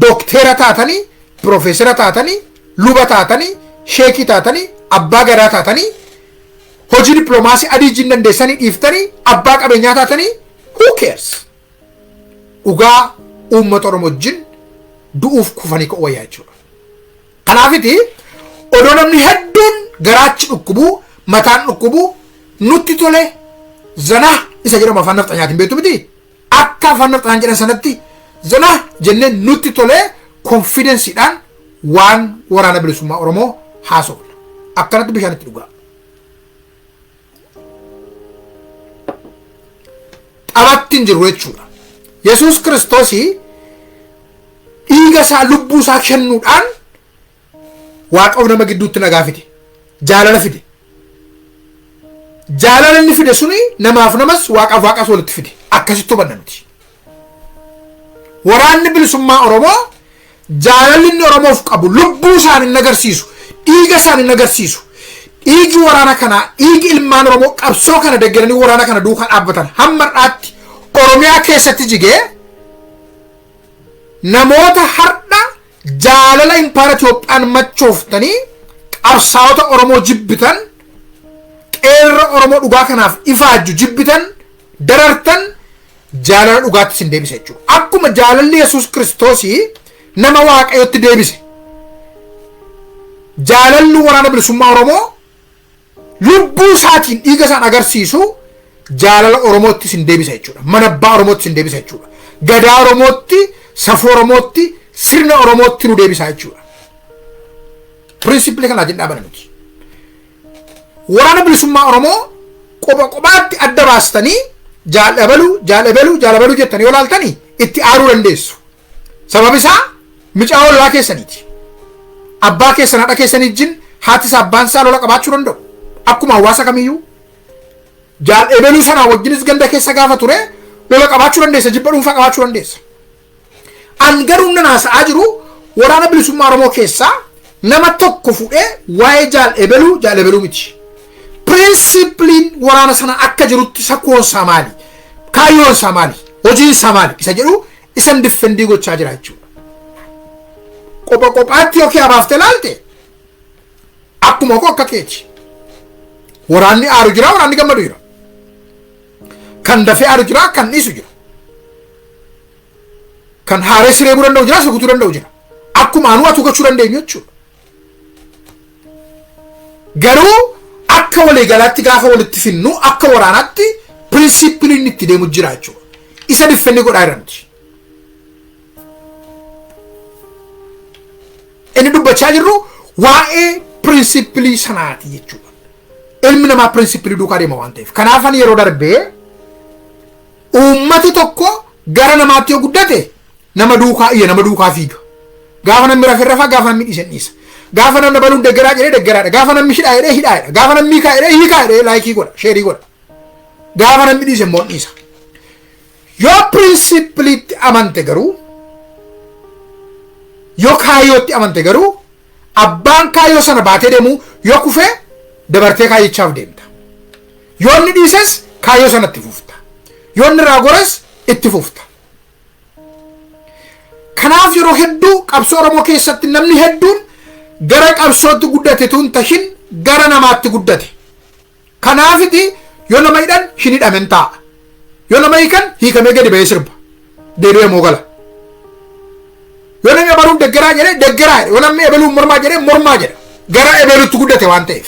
doktera taatanii piroofeesara taatanii luba taatanii sheekii taatanii abbaa gadaa taatanii hojii dippiloomaasii adii jin dandeessanii dhiiftanii abbaa qabeenyaa taatanii who cares. dhugaa uummata Oromoo wajjin du'uuf kufanii ka'uu wayyaa jechuudha. kanaafiti odoo namni hedduun garaachi dhukkubuu mataan dhukkubuu nutti tole zanaa isa jedhamu afaan nafxanyaatiin beektu miti akka afaan nafxanyaan jedhan sanatti zanaa jennee nutti tole konfidensiidhaan waan waraana bilisummaa Oromoo haasofna akkanatti bishaanitti dhugaa. xabatti hin jiru jechuudha. Yesuus Kiristoosii dhiiga isaa lubbuu isaa kennuudhaan waaqaaf nama gidduutti nagaa fide jaalala fide jaalala inni fide suni namaaf namas waaqaaf waaqas walitti fide akkasitti hubanna nuti. Waraanni bilisummaa Oromoo jaalalli Oromoof qabu lubbuu isaanii agarsiisu, dhiiga isaanii agarsiisu. Dhiigi waraana kana, dhiigi ilmaan Oromoo qabsoo kana deeggaranii waraana kana duukaa dhaabbatan hamma har'aatti Oromiyaa keessatti jigee namoota har'a jaalala impaara Itoophiyaan machooftanii qabsaa'ota Oromoo jibbitan, qeerra Oromoo dhugaa kanaaf ifaajju jibbitan, darartan jaalala dhugaatti sin deebise jechuudha. Akkuma jaalalli Yesuus Kiristoosii nama Waaqayyotti deebise, jaalalli waraana bilisummaa Oromoo lubbuu isaatiin dhiiga isaan agarsiisu jaalala Oromootti sin deebise jechuudha. Mana abbaa Oromootti sin deebise jechuudha. Gadaa Oromootti, safuu Oromootti, sirna Oromootti nu deebisa jechuudha. Pirinsipilii kanaa jedhaa nuti. Waraana bilisummaa Oromoo kophaatti adda baastanii jaalabaluu jettanii yoo laaltanii itti aaruu dandeessu. Sababni isaa micaa ollaa keessaniiti. Abbaa keessan haadha keessanii wajjin haati isaa abbaan isaa lola qabaachuu danda'u. Akkuma hawaasa kamiyyuu jaalabaluu sanaa wajjinis ganda keessa gaafa ture lola qabaachuu dandeessa, jibba dhuunfaa qabaachuu dandeessa. An garuu nan haasa'aa jiru waraana bilisummaa Oromoo keessaa nama tokko fuudhee waa'ee jaalabaluu miti. Pirinsipiliin waraana sana akka jirutti sakkoon isaa maali? Kaayyoon isaa maali? Hojiin isaa maali? Isa jedhu isan diffendii gochaa jira jechuudha. Kophaatti yookiin abaaftee laalte akkuma koo akka keeti. Waraanni aaru jira, waraanni gammadu jira. Kan dafee aaru jira, kan dhiisu jira. Kan haaree siree buu danda'u jira, sokutuu danda'u jira. Akkuma anuu atuu gochuu dandeenyu jechuudha. Garuu akka waliigalaatti gaafa walitti finnu akka waraanaatti pirinsipiliin itti deemu jira jechuudha. Isa diffenni godhaa jiranti. Inni dubbachaa jirru waa'ee pirinsipilii sanaati jechuudha. Ilmi namaa pirinsipilii duukaa deema waan ta'eef. Kanaafan yeroo darbee uummati tokko gara namaatti yoo guddate nama duukaa fiiga. Gaafa namni rafaa gaafa namni dhiisa. Gaafa namni baluun deeggaraa jedhee deeggaraadha. Gaafa namni hidhaa jedhee hidhaadha. Gaafa namni hiikaa jedhee laayikii godha, sheerii godha. Gaafa namni dhiise immoo dhiisa. Yoo pirinsipiliitti amante garuu, yoo kaayyootti amante garuu, abbaan kaayyoo sana baatee deemu yoo kufee dabartee kaayyichaaf deemta. Yoo inni dhiises kaayyoo sana itti fufta. Yoo inni irraa gores itti fufta. Kanaaf yeroo hedduu qabsoo Oromoo keessatti namni hedduun gara qabsootti guddate tun tashin gara namaatti guddate. Kanaafiti yoo nama hidhan hin hidhamen taa'a. Yoo nama hiikan hiikamee gadi ba'ee sirba. Deebi'ee moogala. Yoo namni ebaluun deeggaraa jedhee deeggaraa jedhe. Yoo namni ebaluun mormaa jedhee mormaa jedha. Gara ebaluutti guddate waan ta'eef.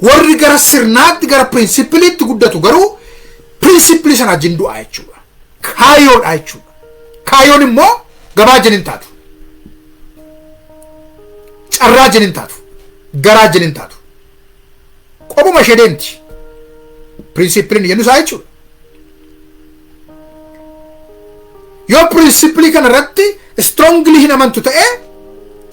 Warri gara sirnaatti gara pirinsipiliitti guddatu garuu pirinsipilii sana wajjin du'aa jechuudha. Kaayyoodha jechuudha. Kaayyoon immoo gabaa jiniin taatu. Carraa jiniin taatu. Garaa jiniin taatu. Qobuma ishee deemti. Pirinsipiliin jennu isaa jechuudha. Yoo pirinsipilii kana irratti strongly hin amantu ta'ee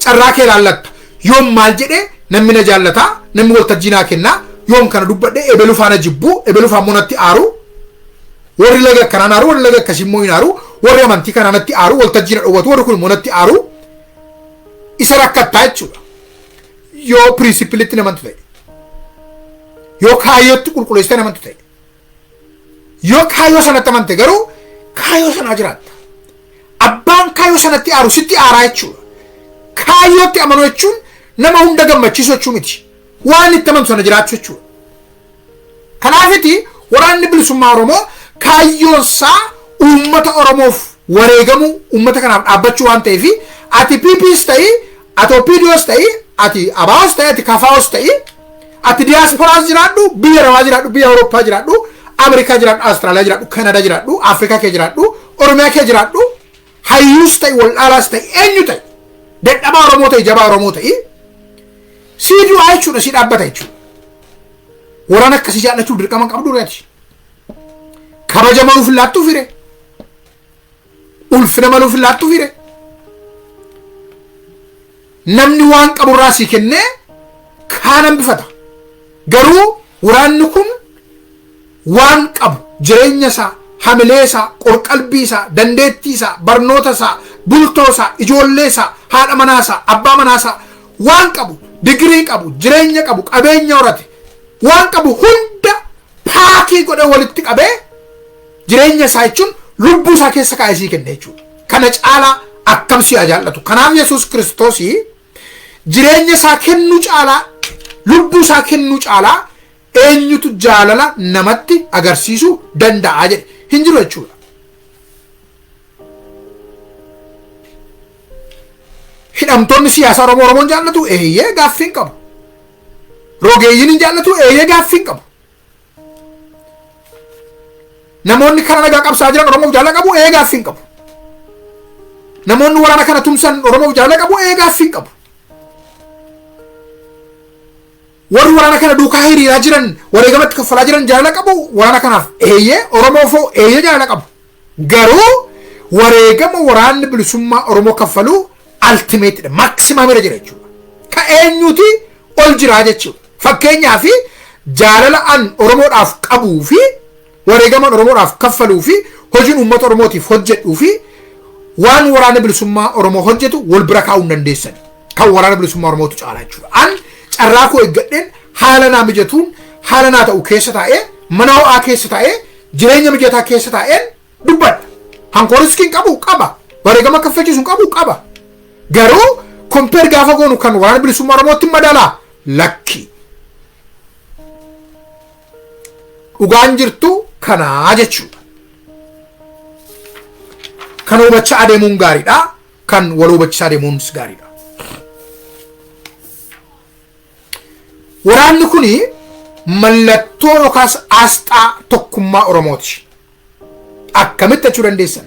carraa kee ilaallatta. Yoom maal jedhee namni na jaallataa, namni waltajjii naa kennaa, yoom kana dubbadhee ebelu faana jibbuu, ebelu faan monatti aaru, warri laga akkanaan aaru, warri laga akkasii immoo hin aaru, warri amantii kanaanatti aaru, waltajjii na dhowwatu, warri kun monatti aaru, isa rakkattaa jechuudha. Yoo pirinsipiliitti namantu ta'e, yoo kaayyootti qulqulleessitee namantu ta'e, yoo kaayyoo sanatti amante garuu kaayyoo sanaa jiraatta. Abbaan kaayyoo sanatti aaru sitti aaraa jechuudha. Kaayyootti amanuu jechuun nama hunda gammachiisu jechuu miti. Waan itti amantu sana jiraachuu jechuudha. Kanaafiti waraanni bilisummaa Oromoo kaayyoonsaa uummata Oromoof wareegamu, uummata kanaaf dhaabbachuu waan ta'eef ati PPs ta'ii, ati OPDOs ta'ii, ati ABOs ta'ii, ati KFOs ta'ii, ati diiyaasporaas jiraadhu, biyya Arabaa jiraadhu, biyya Awurooppaa jiraadhu, Ameerikaa jiraadhu, Awustiraaliyaa jiraadhu, Kanadaa jiraadhu, Afrikaa kee jiraadhu, Oromiyaa kee jiraadhu, hayyuus ta'ii, waldhaalaas ta'ii, eenyu ta'ii, dadhabaa Oromoo ta'ii, jabaa Oromoo ta'ii, sii du'aa jechuudha, sii dhaabbata jechuudha. Waraan akkasii jaallachuuf dirqama qabdu reeti. Kabaja maluuf hin laattuu fire. Ulfina maluuf hin laattuu fire. Namni waan qaburraa sii kennee kaan hambifata. Garuu waraanni kun waan qabu jireenya isaa, hamileesa, qorqalbiisa, dandeettiisa, barnootaasa, bultoosa, ijoolleesa, haadha manaasa, abbaa manaasa waan qabu, digirii qabu, jireenya qabu, qabeenya horate waan qabu hunda paakii godhee walitti qabee jireenya isaa jechuun lubbuu isaa keessa kaa'ee sii kenne jechuudha. Kana caalaa akkam si jaallatu. Kanaaf Yesuus Kiristoos jireenya isaa kennuu caalaa, lubbuu isaa kennuu caalaa eenyutu jaalala namatti agarsiisuu danda'a jedhe hin jiru jechuudha. Hidhamtoonni siyaasa Oromoon jaallatu eeyyee gaaffii hin qabu. Rogeeyyiin hin jaallatu eeyyee gaaffii hin qabu. Namoonni kana nagaa qabsaa jiran Oromoof jaalala qabu eeyyee gaaffii hin qabu. Namoonni waraana kana tumsan Oromoof jaalala qabu eeyyee gaaffii hin qabu. Warri waraana kana duukaa hiriiraa jiran, wareegamatti kaffalaa jiran jaalala qabu waraana kanaaf eeyyee, Oromoofoo eeyyee jaalala qabu. Garuu wareegama waraanni bilisummaa Oromoo kaffaluu ultimateedha, maximumidha jira jechuudha. Ka eenyuti ol jiraa jechuudha. Fakkeenyaaf jaalala an Oromoodhaaf qabuu fi wareegama Oromoodhaaf kaffaluu fi hojiin uummata Oromootiif hojjedhuu fi waan waraana bilisummaa Oromoo hojjetu wal bira kaa'uu hin dandeessan. Kan waraana bilisummaa Oromootu caalaa jechuudha. An carraa koo eeggadheen haala naa mijatuun haala naa ta'u keessa taa'ee, mana ho'aa keessa taa'ee, jireenya mijataa keessa taa'een dubbadha. Hankoo riskiin qabu qaba. Wareegama kaffalchiisuun qabu qaba. Garuu kompeer gaafa goonu kan waraana bilisummaa Oromootti madaalaa lakki. Dhugaan jirtu kanaa jechuudha. Kan hubachaa adeemuun gaariidha. Kan wal hubachiisaa adeemuunis gaariidha. Waraanni kun mallattoo yookaas asxaa tokkummaa Oromooti. Akkamitti jechuu dandeessan?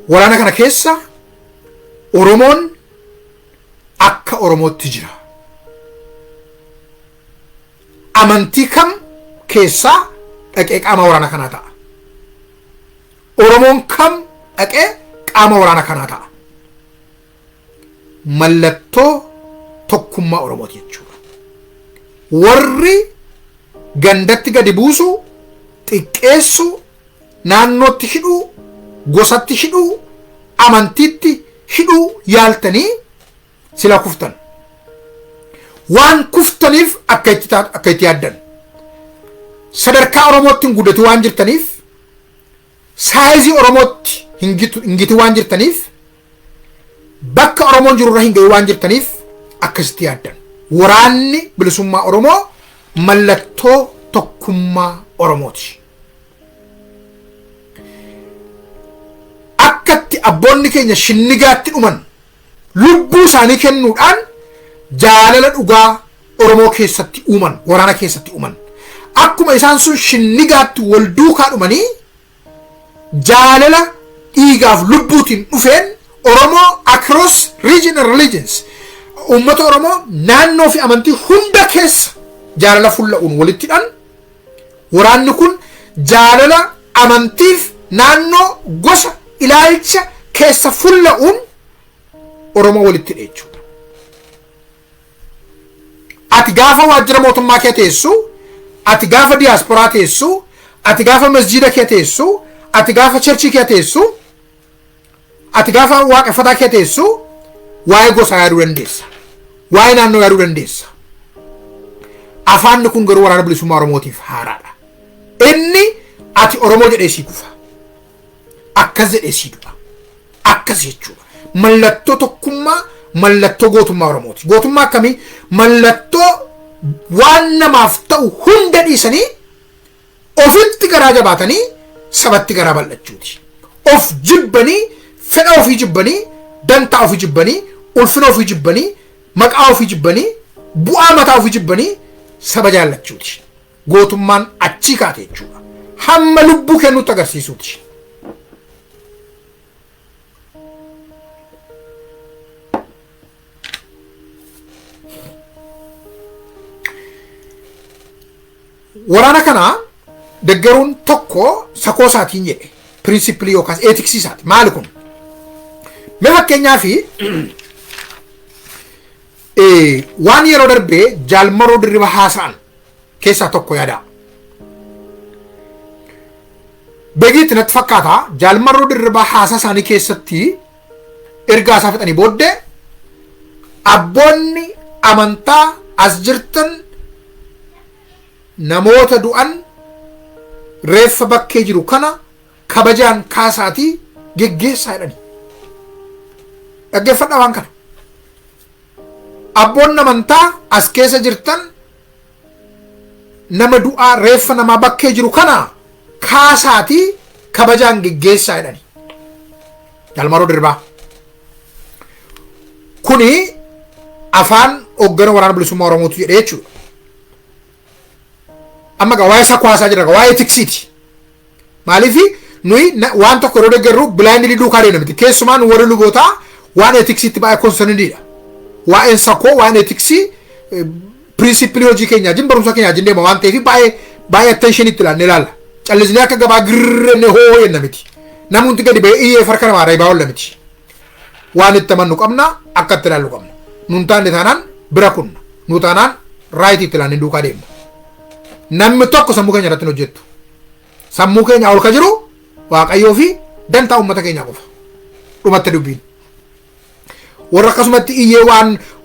Waraana kana keessa Oromoon akka Oromootti jira. Amantii kam keessaa dhaqee qaama waraana kanaa ta'a. Oromoon kam dhaqee qaama waraana kanaa ta'a. Mallattoo tokkummaa Oromooti jechuudha. Warri gandatti gadi buusu, xiqqeessu, naannootti hidhuu, gosatti hidhuu, amantiitti hidhuu yaaltanii sila kuftan. Waan kuftaniif akka itti yaaddan. Sadarkaa Oromootti hin guddatu waan jirtaniif, saayizii Oromootti hin gitu waan jirtaniif, bakka Oromoon jirurra hin gahu waan jirtaniif akkasitti yaaddan. Waraanni bilisummaa Oromoo mallattoo tokkummaa Oromooti. Akkatti abboonni keenya shinnigaatti dhuman lubbuu isaanii kennuudhaan jaalala dhugaa Oromoo keessatti uuman, waraana keessatti uuman. Akkuma isaan sun shinnigaatti wal duukaa dhumanii jaalala dhiigaaf lubbuutiin dhufeen Oromoo across region and religions, uummata Oromoo naannoo fi amantii hunda keessa jaalala fulla'uun walittidhaan waraanni kun jaalala amantiif naannoo gosa ilaalcha keessa fulla'uun Oromoo walitti jechuudha. Ati gaafa waajjira mootummaa kee teessu, ati gaafa diiyaasporaa teessu, ati gaafa masjiida kee teessu, ati gaafa cherchii kee teessu, ati gaafa waaqeffataa kee teessu, waa'ee gosa yaaduu dandeessa. Waa'ee naannoo yaaduu dandeessa. Afaanni kun garuu waraana bilisummaa Oromootiif haaraadha. Inni ati Oromoo jedhee sii kufa. Akkas jedhee sii du'a. Akkas jechuudha. Mallattoo tokkummaa, mallattoo gootummaa Oromooti. Gootummaa akkamii? Mallattoo waan namaaf ta'u hunda dhiisanii ofitti garaa jabaatanii sabatti garaa bal'achuuti. Of jibbanii, fedha ofii jibbanii, dantaa ofii jibbanii, ulfina ofii jibbanii, maqaa ofii jibbanii, bu'aa mataa ofii jibbanii saba jaallachuuti. Gootummaan achii kaate jechuudha. Hamma lubbuu kennuutti agarsiisuuti. Waraana kana deggeruun tokko sakoo isaatiin jedhe pirinsipilii yookaas eetiksii isaati. Maali kun? Mee fakkeenyaa fi waan yeroo darbee jaalmaroo dirriba haasa'an keessaa tokko yaada. begiitti natti fakkaata jaalmarroo dirribaa haasaa isaanii keessatti ergaa isaa fixanii booddee abboonni amantaa as jirtan namoota du'an reeffa bakkee jiru kana kabajaan kaasaatii geggeessaa jedhani. Dhaggeeffadhaa waan kana. Abboonni amantaa as keessa jirtan nama du'aa reeffa namaa bakkee jiru kana kaasaatii kabajaan geggeessaa jedhani. Jaalmarroo dirribaa. Kuni afaan hoggana waraana bilisummaa Oromootu jedhee jechuudha. Amma gaa waa'ee isaa kuwaasaa jira waa'ee tiksiiti. Maaliif nuyi waan tokko yeroo deeggarru bilaayindii duukaa deemna miti. Keessumaan warri lubootaa waan etiksiitti baay'ee konsernidha. Waa'een sakoo waan etiksi pirinsipilii hojii keenyaa jin barumsa keenyaa jin deema waan ta'eef baay'ee attention itti ilaalla. Callisnee akka gabaa girrenne hoo jenna miti. Namoonni gadi ba'ee iyyee farka namaa reebaa oolla miti. Waan itti amannu qabna akka itti ilaallu qabna. Nuun taane taanaan bira kunna. Nuu taanaan raayitii itti ilaannee duukaa deemna. Namni tokko sammuu keenya irratti hojjettu. Sammuu keenya ol ka jiru Waaqayyoo fi dantaa uummata keenyaa qofa. Dhumatti dubbiin. Warra akkasumatti iyyee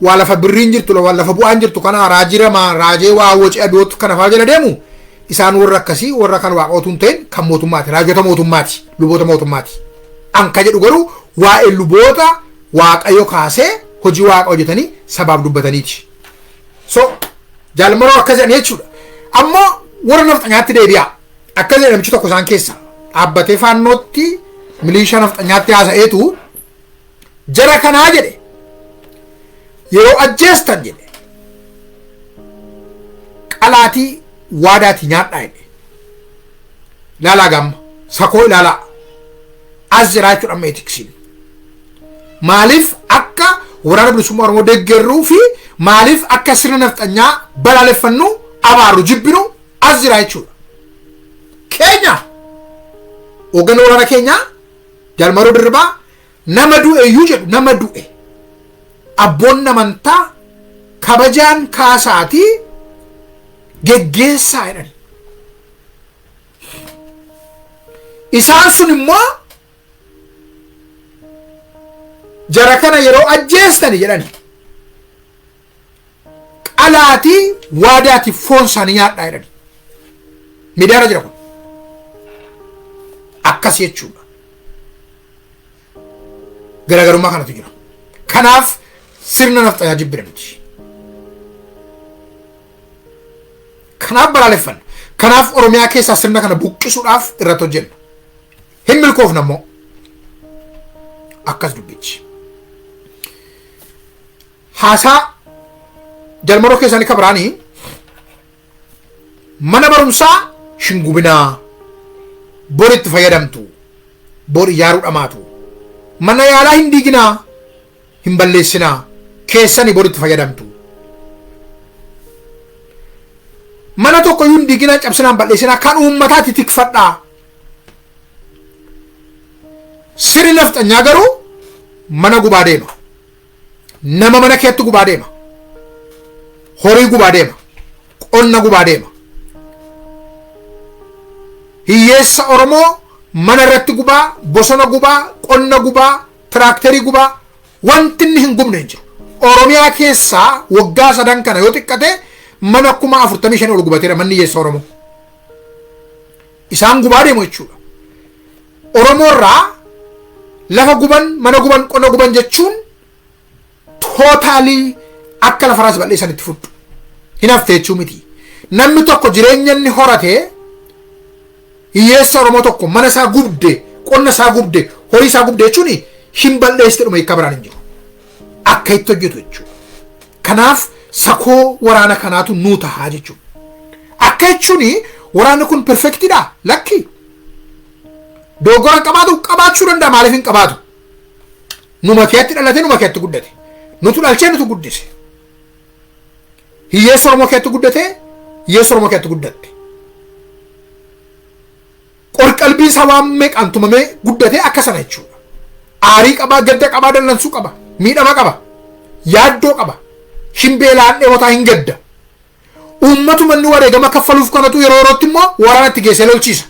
waa lafa birriin jirtu waan lafa bu'aan jirtu kana raajee waa wocii abiyootu kana fa'aa jala deemu isaan warra akkasii warra kan waaqootu hin ta'in kan mootummaati raajota mootummaati luboota mootummaati. Anka jedhu garuu waa'ee luboota Waaqayyo kaasee hojii waaqa hojjetanii sabaaf dubbataniiti. So jaalmarroo akkas jedhanii jechuudha. Ammoo warra nafxanyaatti deebi'a. Akkas jedhe namichi tokko isaan keessa dhaabbatee faannootti milishaa nafxanyaatti haasa'eetu jara kanaa jedhe yeroo ajjeestan jedhe qalaatii waadaatii nyaadhaa jedhe. Ilaalaa gamma sakoo ilaalaa as jiraa jechuudha amma etiksiin. Maaliif akka waraana bilisummaa Oromoo deeggarruu fi maaliif akka sirna nafxanyaa balaaleffannu abaaru jibbinu as jiraa jechuudha. Keenya hoogganaa waraana keenyaa jaalmarroo dirribaa nama du'e iyyuu jedhu nama du'e abboonni amantaa kabajaan kaasaatii geggeessaa jedhani. Isaan sun immoo jara kana yeroo ajjeestani jedhani qalaatii waadaatiif foon isaanii nyaadhaa jedhani. Miidiyaarra jira kun akkas jechuudha. Garaagarummaa kanatu jira. Kanaaf sirna nafxanyaa jibbina miti. Kanaaf balaaleffanna. Kanaaf Oromiyaa keessaa sirna kana buqqisuudhaaf irratti hojjenna. Hin milkoofna immoo akkas dubbichi. Haasaa jaalmarroo keessanii kabiraanii mana barumsaa shingubinaa bor itti fayyadamtu bor ijaaruu dhamaatu mana yaalaa hin diiginaa hin balleessinaa keessanii bor itti fayyadamtu mana tokko iyyuu hin diiginaa cabsinaa hin balleessinaa kan uummataatti tikfadhaa. Sirni nafxanyaa garuu mana gubaa deema. Nama mana keetti gubaa deema. Horii gubaa deema. Qonna gubaa deema. Hiyyeessa Oromoo mana irratti gubaa, bosona gubaa, qonna gubaa, tiraakterii gubaa wanti inni hin gubne hin jiru. Oromiyaa keessaa waggaa 3 kana yoo xiqqate mana 45,000 ol gubateera manni hiyyeessa Oromoo. Isaan gubaa deemu jechuudha. Oromoo irraa lafa guban, mana guban, qonna guban jechuun tootaalii akka lafa balleessan itti fudhu. Hin hafte jechuu miti. Namni tokko jireenya inni horatee hiyyeessa Oromoo tokko mana isaa gubde, qonna isaa gubde, horii isaa gubde jechuun hin balleessite dhuma hiika biraan hin jiru. Akka itti hojjetu jechuudha. Kanaaf sakoo waraana kanaatu nuu tahaa jechuudha. Akka jechuun waraanni kun perfektidha lakki. Dogoggora qabaachuu danda'a maaliif hin qabaatu? Numa keetti dhalate numa keetti guddate. Nutu dhalchee nutu guddise. Hiyyeessa Oromoo keetti guddate, hiyyeessa Oromoo keetti guddatte. Qorqalbii isaa waan meeqaan tumamee guddate akka sana jechuudha. Aarii qabaa, gadda qabaa, dallansuu qaba, miidhama qaba, yaaddoo qaba, shimbeelaan dheebotaa hin gadda. Uummatuma inni wareegama kaffaluuf kanatu yeroo yerootti immoo waraanatti geessee lolchiisa.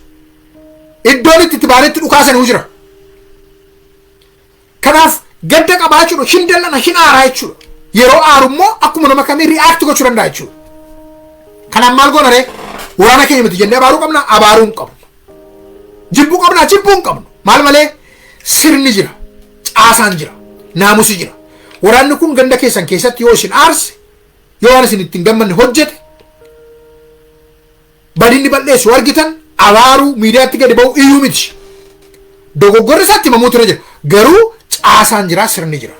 iddoon itti baanetti dhukaasan jira. Kanaaf gadda qabaa jechuudha. Hin dallana hin aaraa jechuudha. Yeroo aarummoo akkuma nama kamii ri'aakti gochuu danda'a jechuudha. Kanaaf maal goona ree waraana keenya miti jennee abaaruu qabna abaaruu hin qabnu. Jibbuu qabna jibbuu hin qabnu. Maal malee sirni jira, caasaan jira, naamusi jira. Waraanni kun ganda keessan keessatti yoo isin aarse yoo waan isin ittiin gammanne hojjete badinni balleessu argitan abaaruu miidiyaatti gadi ba'u iyyuu miti. Dogoggorri isaatti himamuu ture jira. Garuu caasaan jira, sirni jira.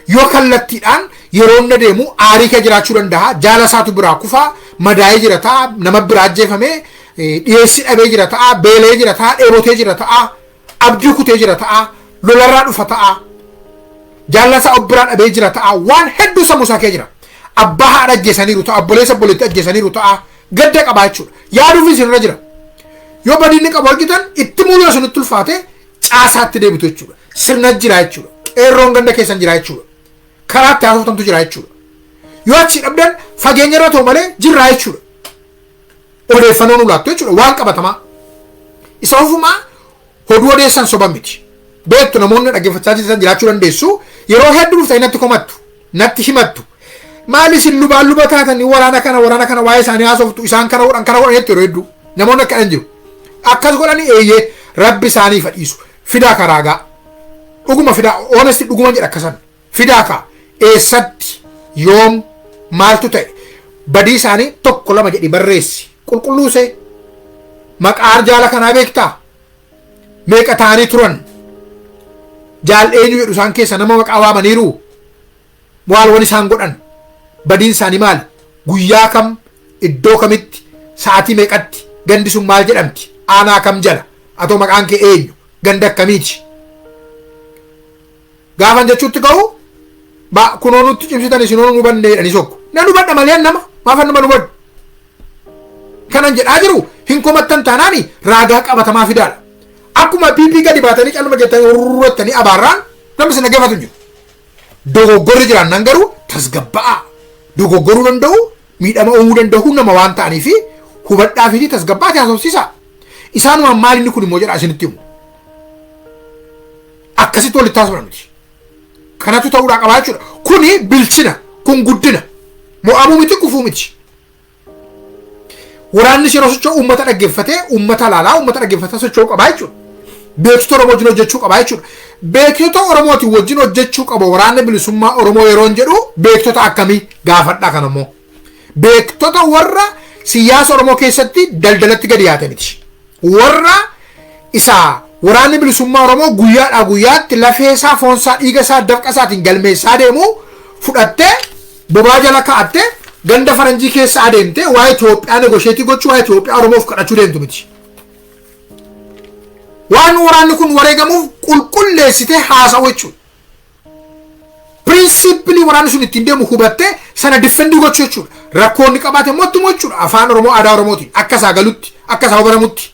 Yoo kallattiidhaan yeroo inni deemu aarii kee jiraachuu danda'a. Jaala isaatu biraa kufaa, madaa'ee jira ta'a, nama biraa ajjeefamee, dhiyeessi dhabee jira ta'a, beelee jira ta'a, dheebotee jira ta'a, abdii kutee jira ta'a, lolarraa dhufa ta'a, jaala isaa of biraa dhabee jira ta'a, waan hedduu sammuu isaa kee jira. Abbaa haadha ajjeesaniiru ta'a, obboleessa obboleetti ajjeesaniiru ta'a, gadda qabaa jechuudha. Yaaduuf isinirra jira. Yoo badinni qabu argitan itti muuloo sunitti ulfaate caasaatti deebitu jechuudha. Sirna jira jechuudha. Qeerroon ganda keessan jira jechuudha. Karaatti haasoftamtu jira jechuudha. Yoo achi dhabdan fageenya irra ta'u malee jirraa jechuudha. Odeeffannoo nu laattu jechuudha. Waan qabatamaa. Isa ofumaa hoduu odeessan soba miti. Beektu namoonni dhaggeeffachaa jiran jiraachuu dandeessu. Yeroo hedduu dhuftanii natti komattu. Natti himattu. Maali isin luba taatan waraana kana waa'ee isaanii haasoftu isaan kana godhan jettu yeroo hedduu. Namoonni akka jiru. Akkas godhanii eeyyee rabbi isaanii fadhiisu. Fidaa karaagaa. Dhuguma fidaa honesti dhuguma jedha akkasan. Fidaa kaa eessatti yoom maaltu ta'e badii isaanii tokko lama jedhi barreessi. Qulqulluusee maqaa jaala kanaa beektaa? Meeqa ta'anii turan? Jaal eenyu jedhu isaan keessa nama maqaa waamaniiru? Waan isaan godhan? Badiin isaanii maali? Guyyaa kam? Iddoo kamitti? Sa'aatii meeqatti? Gandi sun maal jedhamti? Aanaa kam jala? Atoo maqaan kee eenyu? Ganda akkamiiti? Gaafan jechuutti ka'u kunoo nutti cimsitan isinoo nu banne jedhanii sokku. Na nu badha malee nama maafan nama nu badhu. Kanan jedhaa jiru hin komattan taanaani raagaa qabatamaa fidaadha. Akkuma piipii gadi baatanii calma jettanii ururrattanii abaarraan namni sin dhaggeeffatu hin jiru. Dogoggorri jiraan nan garuu tasgabba'aa. Dogoggoruu danda'u miidhama uumuu danda'u nama waan ta'anii fi hubadhaa fi tasgabbaatti haasofsiisa. Isaanumaan maal inni kun immoo jedha isinitti himu. Akkasitti walitti haasofna miti. Kanatu ta'uudhaa qabaa jechuudha. Kuni bilchina, kun guddina. Mo'amuu miti kufuu miti. Waraannis yeroo socho'u uummata dhaggeeffatee, uummata laalaa, uummata dhaggeeffatee socho'uu qabaa jechuudha. Beektota Oromoo wajjin hojjechuu qabaa jechuudha. Beektota Oromootiin wajjin hojjechuu qaba waraanni bilisummaa Oromoo yeroo jedhu beektota akkamii gaafadhaa kanammoo. Beektota warra siyaasa Oromoo keessatti daldalatti gadi yaate miti. Warra isaa waraanni bilisummaa Oromoo guyyaadhaa guyyaatti lafee isaa, foon isaa, dhiiga isaa, dafqa isaatiin galmeessaa deemu fudhattee bobaa jala kaa'attee ganda faranjii keessa adeemtee waa'ee Itoophiyaa negosheetii gochuu waa'ee Itoophiyaa Oromoof kadhachuu deemtu miti. Waan waraanni kun wareegamuuf qulqulleessitee haasa'u jechuudha. Pirinsipilii waraanni sun ittiin deemu hubattee sana diffendii gochuu jechuudha. Rakkoonni qabaate mootummaa jechuudha. Afaan Oromoo aadaa Oromootiin akka isaa galutti akka isaa hubatamutti.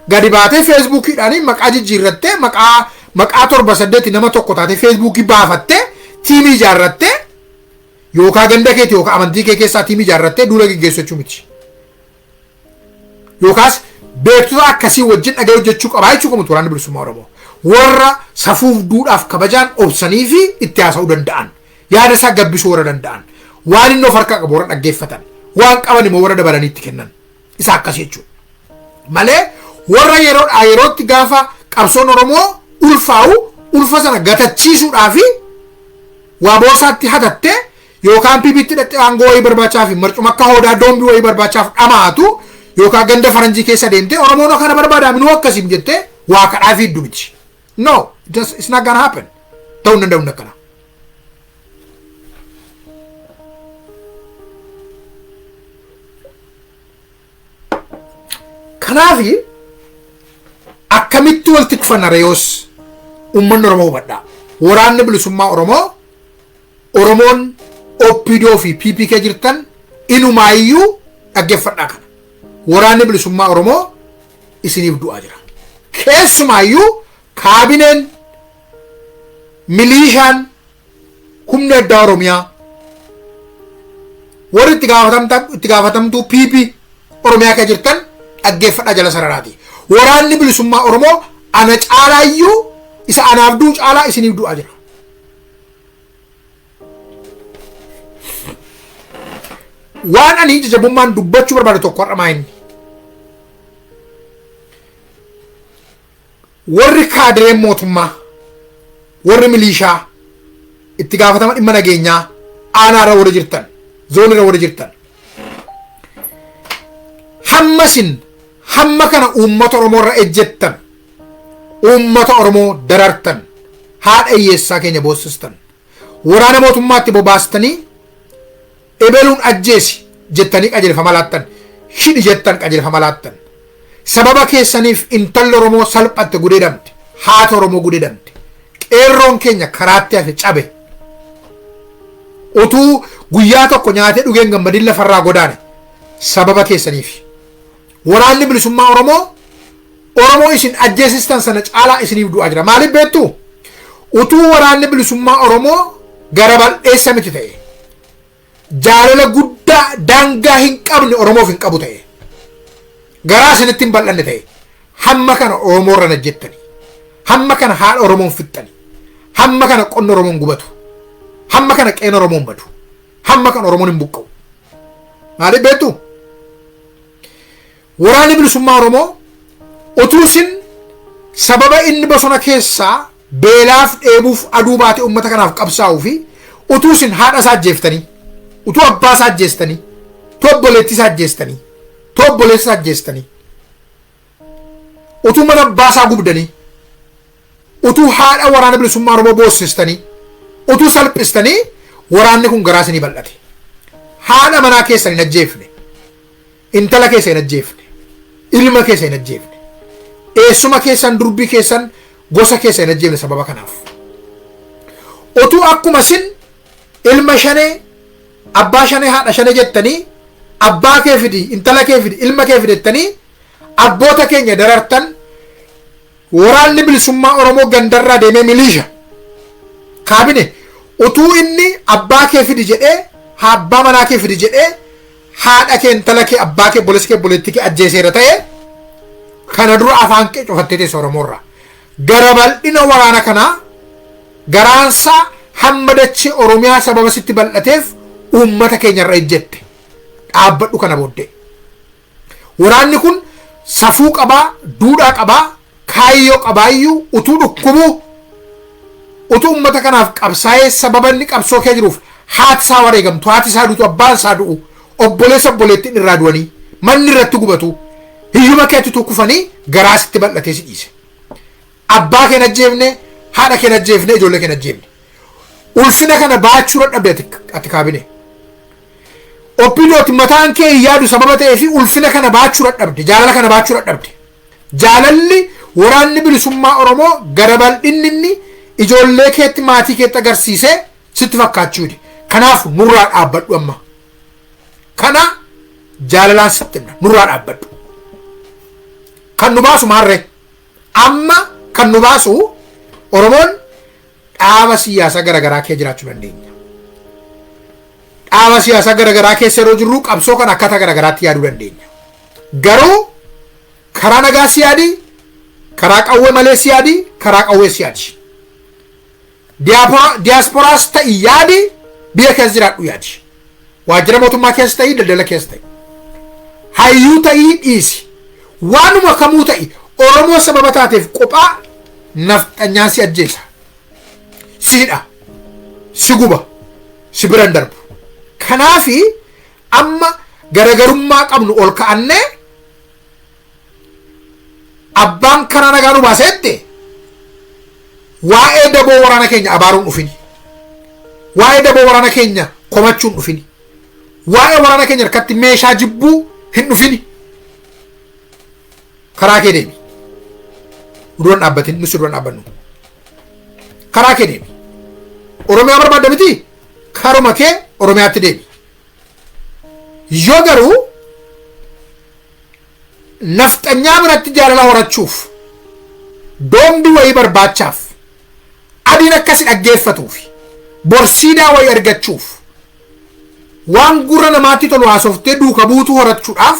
Gadi baatee feesbuukiidhaan maqaa jijjiirrattee maqaa 7-8 nama tokko taatee feesbuukii baafattee tiimii ijaarrattee yookaan ganda keetti yookaan amantii kee keessaa tiimii ijaarrattee duula gaggeessu jechuu miti. Yookaas beektota akkasii wajjin dhaga'ee hojjechuu qabaa jechuu qabu waraanni bilisummaa Oromoo. Warra safuuf duudhaaf kabajaan obsanii fi itti haasa'uu danda'an. Yaada isaa gabbisuu warra danda'an. Waan inni of harkaa qabu warra dhaggeeffatan. Waan qaban immoo warra dabalanii itti kennan. Isa akkasii jechuudha. Malee warra yerootti gaafa qabsoon Oromoo ulfa sana gatachiisuudhaa fi waa boosaatti hatattee yookaan piipiitti dhaqxee aangoo wayii barbaachaaf marcuma akka hoodaa doombii wayii barbaachaaf dhamaatu yookaan ganda faranjii keessa deemtee Oromoon kana barbaada minuu akkasiin jettee waa kadhaa fi hiddu miti. No, it's not gonna happen. Ta'uu danda'u akkana. Kanaafi akkamitti walitti dhufan reeyos uummanni Oromoo hubadhaa. Waraanni bilisummaa Oromoon OPDO fi PPK jirtan inumaayyuu dhaggeeffadhaa kana. Waraanni bilisummaa Oromoo isiniif du'aa jira. Keessumaayyuu kaabineen milishaan humna addaa Oromiyaa warri itti gaafatamtuu PP Oromiyaa kan jirtan dhaggeeffadhaa jala sararaati. waraanni bilisummaa Oromoo ana caalaayyuu isa anaaf du'u caalaa isiniif du'aa jira. Waan ani jajabummaan dubbachuu barbaadu tokko har'a maa inni warri kaadireen mootummaa warri milishaa itti gaafatama dhimma nageenyaa aanaarra warra jirtan zoonirra warra jirtan hammasin hamma kana uummata Oromoo irra ejjettan uummata Oromoo darartan haadha hiyyeessaa keenya boossistan waraana mootummaatti bobaastanii ebeluun ajjeesi jettanii qajeelfama laattan hidhi jettan qajeelfama laattan sababa keessaniif intalli Oromoo salphatte gudeedamte haati Oromoo gudeedamte qeerroon keenya karaatti hafe cabe utuu guyyaa tokko nyaatee dhugeen gammadin lafarraa godaane sababa keessaniif waraanni bilisummaa Oromoo isin ajjeesistan sana caalaa isiniif du'aa jira. Maaliif beektu utuu waraanni bilisummaa Oromoo gara bal'eessa miti ta'e jaalala guddaa daangaa hin qabne Oromoof hin qabu ta'e garaa isinitti hin bal'anne ta'e hamma kana Oromoo irra najjettani hamma kana haadha Oromoon fixxani hamma kana qonna Oromoon gubatu hamma kana qeena Oromoon badu hamma kana Oromoon hin buqqa'u. Maaliif beektu waraanni bilisummaa Oromoo utuu isin sababa inni bosona keessaa beelaaf dheebuuf aduu baate uummata kanaaf qabsaa'uu fi utuu isin haadha isaa ajjeeftanii utuu abbaa isaa ajjeestanii utuu obboleettii isaa ajjeestanii utuu obboleessa isaa ajjeestanii utuu mana abbaa isaa gubdanii utuu haadha waraana bilisummaa Oromoo boossistanii utuu salphistanii waraanni kun garaa isinii bal'ate haadha manaa keessan hin ajjeefne intala keessa hin ajjeefne ilma keessa hin ajjeefne eessuma keessan durbii keessan gosa keessa hin ajjeefne sababa kanaaf utuu akkuma isin ilma shanee abbaa shanee haadha shanee jettanii abbaa kee fidi intala kee fidi ilma kee fidettanii abboota keenya darartan waraanni bilisummaa Oromoo gandarraa deemee miliisha kaabine utuu inni abbaa kee fidi jedhee abbaa manaa kee fidi jedhee haadha kee intala kee abbaa kee obboleessa kee obboleettii kee ajjeeseera ta'e kana dura afaan kee cufattee teessa Oromoorraa gara bal'ina waraana kanaa garaansaa hamma dachee Oromiyaa sababa sitti bal'ateef uummata keenyarra ejjette dhaabbadhu kana booddee waraanni kun safuu qabaa duudhaa qabaa kaayyoo qabaayyuu utuu dhukkubuu utuu uummata kanaaf qabsaa'ee sababa inni qabsoo kee jiruuf haati isaa wareegamtu haati isaa duutu abbaan isaa du'u obboleessa obboleettiin irraa du'anii manni irratti gubatu hiyyuma keetti kufanii garaa sitti bal'atee si dhiise abbaa kee ajjeefne haadha kee ajjeefne ijoollee kee ajjeefne ulfina kana baachuu dadhabde ati kaabine oppidooti mataan kee yaadu sababa ta'ee fi ulfina kana baachuu dadhabde jaalala kana baachuu dadhabde jaalalli waraanni bilisummaa Oromoo gara bal'inni inni ijoollee keetti maatii keetti agarsiisee sitti fakkaachuudha. Kanaaf nurraa dhaabbadhu amma kana jaalalaan sitti nurraa dhaabbadhu kan nu baasu maarree amma kan nu baasu Oromoon dhaaba siyaasaa garaagaraa kee jiraachuu dandeenya. Dhaaba siyaasaa garaagaraa keessa yeroo jirru qabsoo kan akkaataa garaagaraatti yaaduu dandeenya. Garuu karaa nagaa siyaadii karaa qawwee malee siyaadii karaa qawwee siyaadii diiyaasporaas ta'ii yaadii biyya keessa jiraadhu yaadi waajjira mootummaa keessa ta'ii daldala keessa ta'ii hayyuu ta'ii dhiisi waanuma kamuu ta'ii Oromoo sababa taateef qophaa nafxanyaan si ajjeesa siidha si guba si biran darbu kanaafi amma garagarummaa qabnu ol ka'annee abbaan karaa nagaa nu baaseette waa'ee daboo waraana keenya abaaruun dhufini waa'ee daboo waraana keenya komachuun dhufini waa'ee waraana keenya harkatti meeshaa jibbuu hin dhufini karaa kee deemi duraan dhaabbatin nusi duraan dhaabbannu karaa kee deemi Oromiyaa barbaadda miti karuma kee Oromiyaatti deemi yoo garuu nafxanyaa biratti jaalala horachuuf doombii wayii barbaachaaf adiin akkasi dhaggeeffatuuf borsiidaa wayii argachuuf waan gurra namaatti tolu haasoftee duuka buutuu horachuudhaaf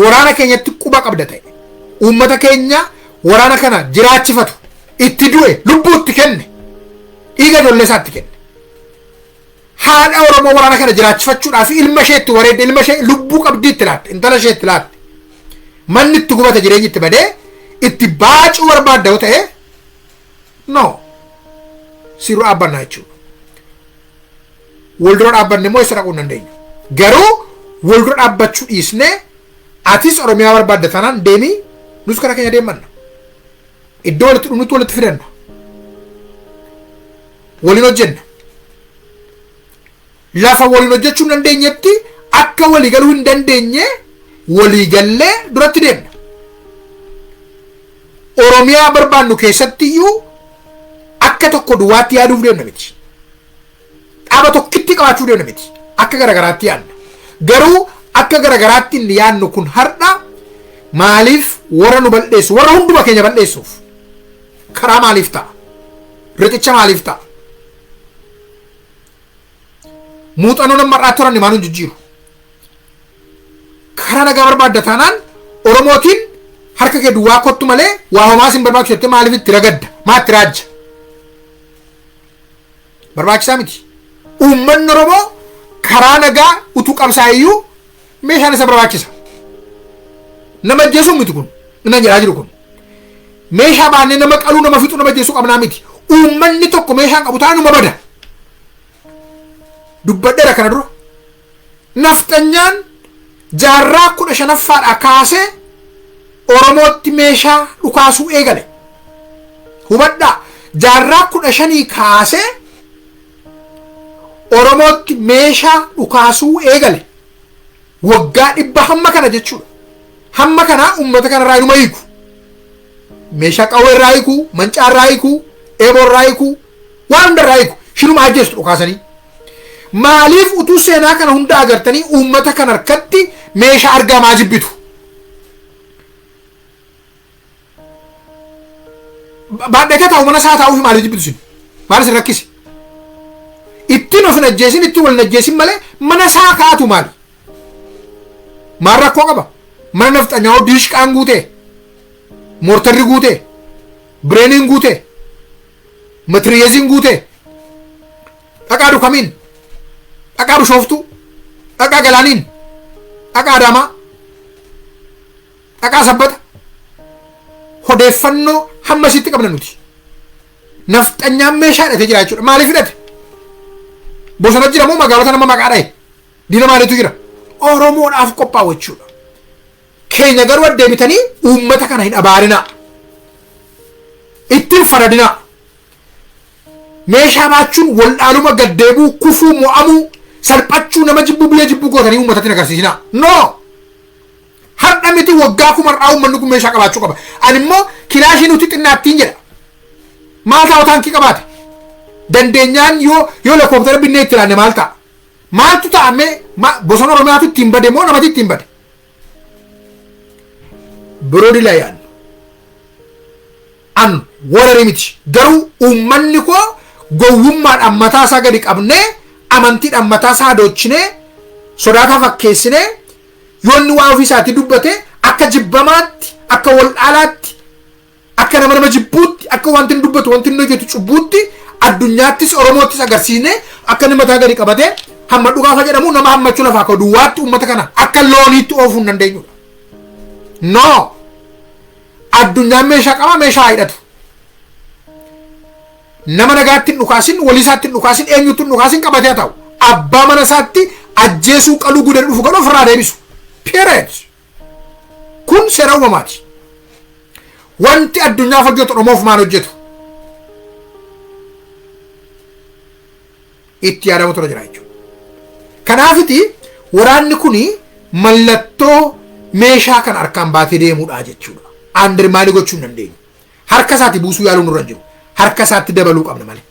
waraana keenyatti quba qabda ta'e uummata keenya waraana kana jiraachifatu itti du'e lubbuutti kenne dhiiga ijoollee isaatti kenne. Haadha Oromoo waraana kana jiraachifachuudhaaf ilma isheetti wareedde ilma ishee lubbuu qabdii itti laatte intala ishee itti laatte manni itti gubata jireenyi itti badee itti baacuu barbaadda ta'e no siruu dhaabbannaa jechuudha. Waldura dhaabbanne immoo isa dhaquu hin dandeenyu. Garuu waldura dhaabbachuu dhiisnee atis Oromiyaa barbaadda taanaan deemii nus karaa keenya deemanna. Iddoo walitti dhumnutti walitti fidanna. Waliin hojjenna. Lafa waliin hojjechuu hin dandeenyetti akka walii galuu hin dandeenye walii gallee duratti deemna. Oromiyaa barbaannu keessatti iyyuu akka tokko duwwaatti yaaduuf deemna miti. Dhaaba tokkitti qabaachuu deemna miti. Akka garagaraatti yaadna. Garuu akka garagaraatti inni yaadnu kun har'a maaliif warra nu balleessu warra hunduma keenya balleessuuf karaa maaliif ta'a? Riqicha maaliif ta'a? Muuxannoo nama har'aa turan maaliin jijjiiru? Karaa nagaa barbaadda taanaan Oromootiin harka kee duwwaa kottu malee waa homaa sin barbaachisu jettee maaliif itti ragadda? Maa itti raajja? Barbaachisaa miti. Uummanni Oromoo karaa nagaa utuu qabsaa'iyyuu meeshaan isa barbaachisa. Nama ajjeesuu miti kun inni jedhaa jiru kun. Meeshaa baannee nama qaluu nama fixuu nama ajjeesuu qabnaa miti. Uummanni tokko meeshaan qabu taanuma bada. Dubbadheera kana dura. Nafxanyaan jaarraa 15ffaadhaa kaasee Oromootti meeshaa dhukaasuu eegale. Hubadhaa jaarraa 15 kaasee Oromootti meeshaa dhukaasuu eegale. Waggaa 100 hamma kana jechuudha. Hamma kana uummata kana irraa inuma hiiku. Meeshaa qawwee irraa hiiku, mancaa irraa hiiku, eeboo irraa hiiku, waan hunda irraa hiiku. Shinuma ajjeestu dhukaasanii. Maaliif utuu seenaa kana hunda agartanii uummata kana harkatti meeshaa argamaa jibbitu? Baadhee taa'u mana isaa taa'uuf maaliif jibbitu sin? Maaliif sin rakkisi? Ittiin of hin ajjeesin ittiin wal hin ajjeesin malee mana isaa kaatu maali? Maal rakkoo qaba? Mana nafxanyaa diishqaan guutee, moortarri guutee, bireeniin guutee, matiriyeesiin guutee, dhaqaa dukamiin, dhaqaa bishooftuu, dhaqaa galaaniin, dhaqaa adaamaa, dhaqaa sabbata. Odeeffannoo hamma isitti qabna nuti. Nafxanyaan meeshaa hidhatee jira jechuudha. Maaliif hidhate? Bosona jira moo magaalota nama maqaa dhahe? Diina maaliitu jira? Oromoodhaaf qophaa'u jechuudha. Keenya garuu addeebitanii uummata kana hin abaarinaa. Ittiin faradinaa. Meeshaa baachuun waldhaaluma gaddeebuu, kufuu, mo'amuu, salphachuu nama jibbuu biyya jibbuu gootanii uummatatti agarsiisinaa. No! Har'a miti waggaa kumarraa uummanni kun meeshaa qabaachuu qaba. Ani immoo kilaashii nuti xinnaattiin jedha. Maal taa'u taankii qabaate? Dandeenyaan yoo lakkoofta binnee itti ilaanne maal ta'a? Maaltu ta'amee bosona Oromiyaatu ittiin bade moo namatti ittiin bade? Biroodii laayaan an warari miti. Garuu uummanni koo gowwummaadhaan mataa isaa gadi qabnee amantiidhaan mataa isaa doochinee sodaataa fakkeessinee yoonni waa ofiisaatti dubbate akka jibbamaatti akka waldhaalaatti akka nama jibbuutti akka wanti hin dubbatu wanti hin hojjetu cubbuutti addunyaattis Oromoottis agarsiisnee akka inni mataa gadi qabatee hamma dhugaafa jedhamu nama hammachuu lafaa ka'u duwwaatti uummata kana akka looniitti oofuu hin dandeenyudha. No! Addunyaan meeshaa qaba meeshaa hidhatu. Nama nagaatti hin dhukaasin walii isaatti hin dhukaasin eenyutti hin dhukaasin qabatee ta'u abbaa mana isaatti ajjeesuu qaluu gudee dhufu godhu ofirraa deebisu. Period. Kun seera uumamaati. Wanti addunyaa hojjetu Oromoof maal hojjetu? Itti yaadamu tura jira jechuudha. Kanaafiti waraanni kuni mallattoo meeshaa kan harkaan baatee deemuudha jechuudha. Aandir maalii gochuu hin dandeenyu. Harka isaatti buusuu yaaluu nurra jiru. Harka isaatti dabaluu qabna malee.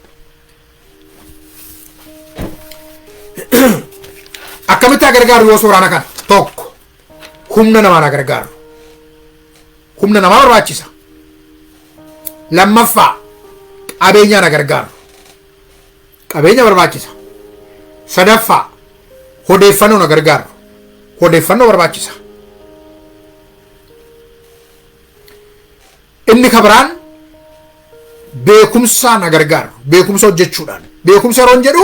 Akkamitti gargaaru yoo waraana kana? Tokko humna namaa gargaaru. Humna namaa barbaachisa. Lammaffaa qabeenyaan gargaaru. Qabeenya barbaachisa. Sadaffaa odeeffannoo gargaaru. Odeeffannoo barbaachisa. inni kabraan beekumsa na gargaaru beekumsa hojjechuudhaan beekumsa yeroon jedhu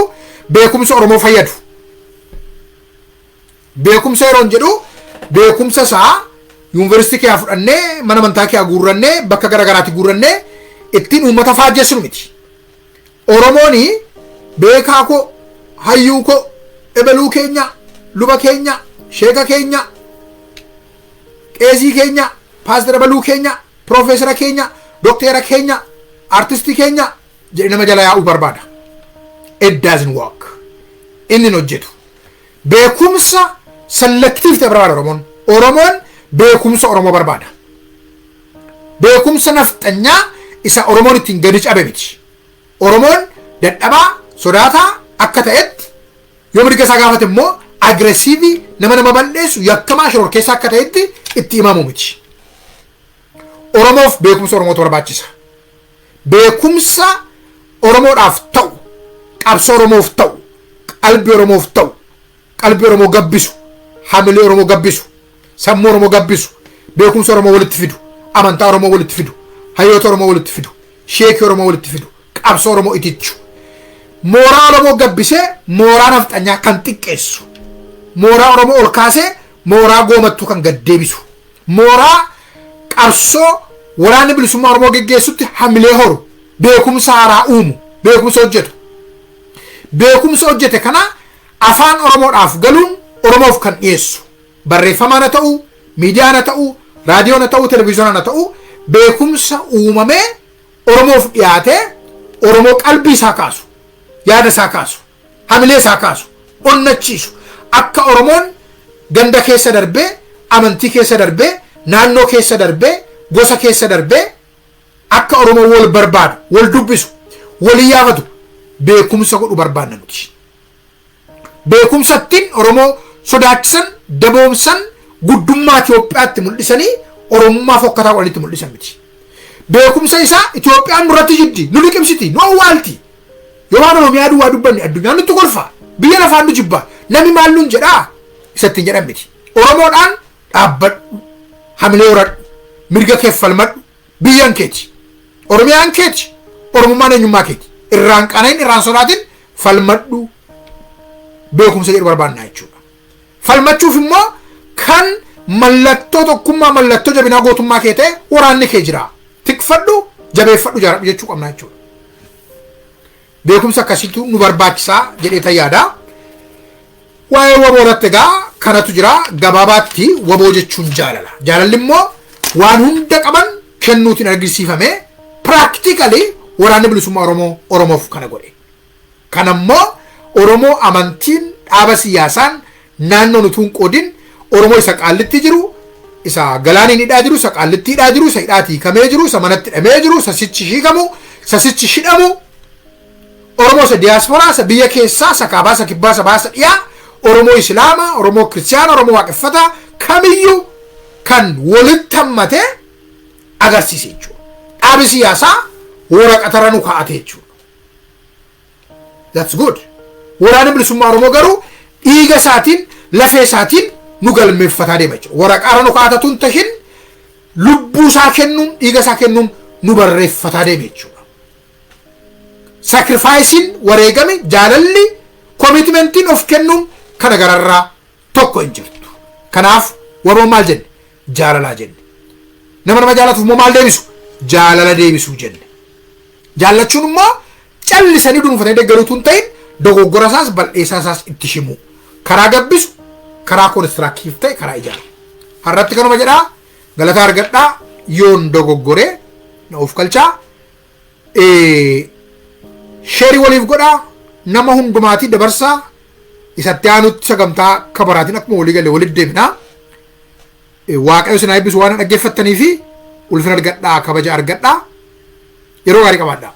beekumsa Oromoo fayyadu beekumsa yeroon jedhu beekumsa isaa yuunivarsiitii kee fudhannee mana amantaa kee guurrannee bakka garagaraatti guurrannee ittiin uummata faajjessinu miti. Oromooni beekaa koo hayyuu koo ebaluu keenya luba keenya sheeka keenya qeesii keenya paastara baluu keenya profeesara keenya dokteera keenya artistii keenya jedhee nama jala yaa'uu barbaada. It doesn't work. Inni hojjetu beekumsa selective ta'e barbaada Oromoon beekumsa Oromoo barbaada. Beekumsa nafxanyaa isa Oromoon ittiin gadi cabe miti. Oromoon dadhabaa sodaataa akka ta'etti yoo mirga isaa gaafate immoo aggressiivii nama balleessu yakkamaa shoror keessa akka ta'etti itti himamu miti. Oromoof beekumsa Oromootu barbaachisa. Beekumsa Oromoodhaaf ta'u qabsoo Oromoof ta'u qalbii Oromoof ta'u qalbii Oromoo gabbisu hamilee Oromoo gabbisu sammuu Oromoo gabbisu beekumsa Oromoo walitti fidu amantaa Oromoo walitti fidu hayyoota Oromoo walitti fidu sheekii Oromoo walitti fidu qabsoo Oromoo itichu mooraa Oromoo gabbisee mooraa nafxanyaa kan xiqqeessu mooraa Oromoo ol kaasee mooraa goomattuu kan gad deebisu mooraa qabsoo waraanni bilisummaa Oromoo geggeessutti hamilee horu beekumsa haaraa uumu beekumsa hojjete kana afaan Oromoodhaaf galuun Oromoof kan dhiyeessu barreeffamaan ta'u miidiyaan ta'u raadiyoon ta'u televiizyinaan ta'u beekumsa uumamee Oromoof dhiyaate Oromoo qalbii isaa kaasu yaada isaa kaasu hamilee isaa kaasu onnachiisu akka Oromoon ganda keessa darbee amantii keessa darbee naannoo keessa darbee gosa keessa darbee akka Oromoo wal barbaadu wal dubbisu wal yaafatu beekumsa godhu barbaanna nuti. Beekumsattiin Oromoo sodaachisan daboomsan guddummaa Itoophiyaatti mul'isanii Oromummaa fokkataa walitti mul'isan miti. Beekumsa isaa Itoophiyaan nurratti jiddi nu liqimsiti nu awwaalti yoo waan Oromiyaa duwwaa dubbanne addunyaan nutti kolfa biyya lafaan nu jibba namni maal nuun jedhaa isatti hin jedhan miti. Oromoodhaan dhaabbadhu hamilee horadhu mirga kee falmadhu biyyan keeti Oromiyaan keeti Oromummaan eenyummaa keeti irraan qana'in irraan sodaatin falmadhu beekumsa jedhu barbaannaa jechuudha. Falmachuuf immoo kan mallattoo tokkummaa mallattoo jabinaa gootummaa kee ta'e waraanni kee jira. Tikfadhu jabeeffadhu jaaradhu jechuu qabna jechuudha. Beekumsa akkasiitu nu barbaachisaa jedhee tayyaadha. Waa'ee waboo irratti egaa kanatu jira gabaabaatti waboo jechuun jaalala. Jaalalli immoo waan hunda qaban kennuutiin argisiifame practically waraanni bilisummaa Oromoof kana godhe. Kanammoo Oromoo amantiin dhaaba siyaasaan naannoo nutuun qoodin Oromoo isa qaallitti jiru isa galaaniin hidhaa jiru isa qaallitti hidhaa jiru isa hidhaatii kamee jiru isa manatti hidhamee jiru isa sichi hiikamu isa sichi hidhamu Oromoo isa diyaasporaa isa biyya keessaa isa kaabaa isa kibbaa isa baasa dhiyaa Oromoo Islaamaa Oromoo Kiristiyaana Oromoo Waaqeffataa kamiyyuu kan walitti hammatee agarsiise jechuudha. Dhaabi siyaasaa waraqatarra nu kaa'ate jechuudha. That's good. Waraanni bilisummaa Oromoo garuu dhiiga isaatiin lafee isaatiin nu galmeeffataa deema jechuudha. Waraqaarra nu kaa'atatuun tahin lubbuu isaa kennuun dhiiga isaa kennuun nu barreeffataa deema jechuudha. Sacrificein wareegame jaalalli commitmentiin of kennuun kana gararraa tokko hin jirtu. Kanaaf waboon maal jenne jaalalaa jenne. Nama jaalatuuf immoo maal deebisu jaalala deebisuu jenne. Jaallachuun immoo callisanii dhuunfatanii deeggaruutu hin ta'in dogoggora isaas bal'eessaa isaas itti shimu karaa gabbisu karaa konistiraaktiif ta'e karaa ijaaru. Har'atti kanuma jedhaa galataa argadhaa yoon dogoggoree na of galchaa sheerii waliif godhaa nama hundumaatii dabarsaa isatti aanutti sagantaa kabaraatiin akkuma walii galee walitti deemnaa waaqayyo isin eebbisu waan dhaggeeffattanii fi ulfina argadhaa kabaja argadhaa yeroo gaarii qabaadhaa.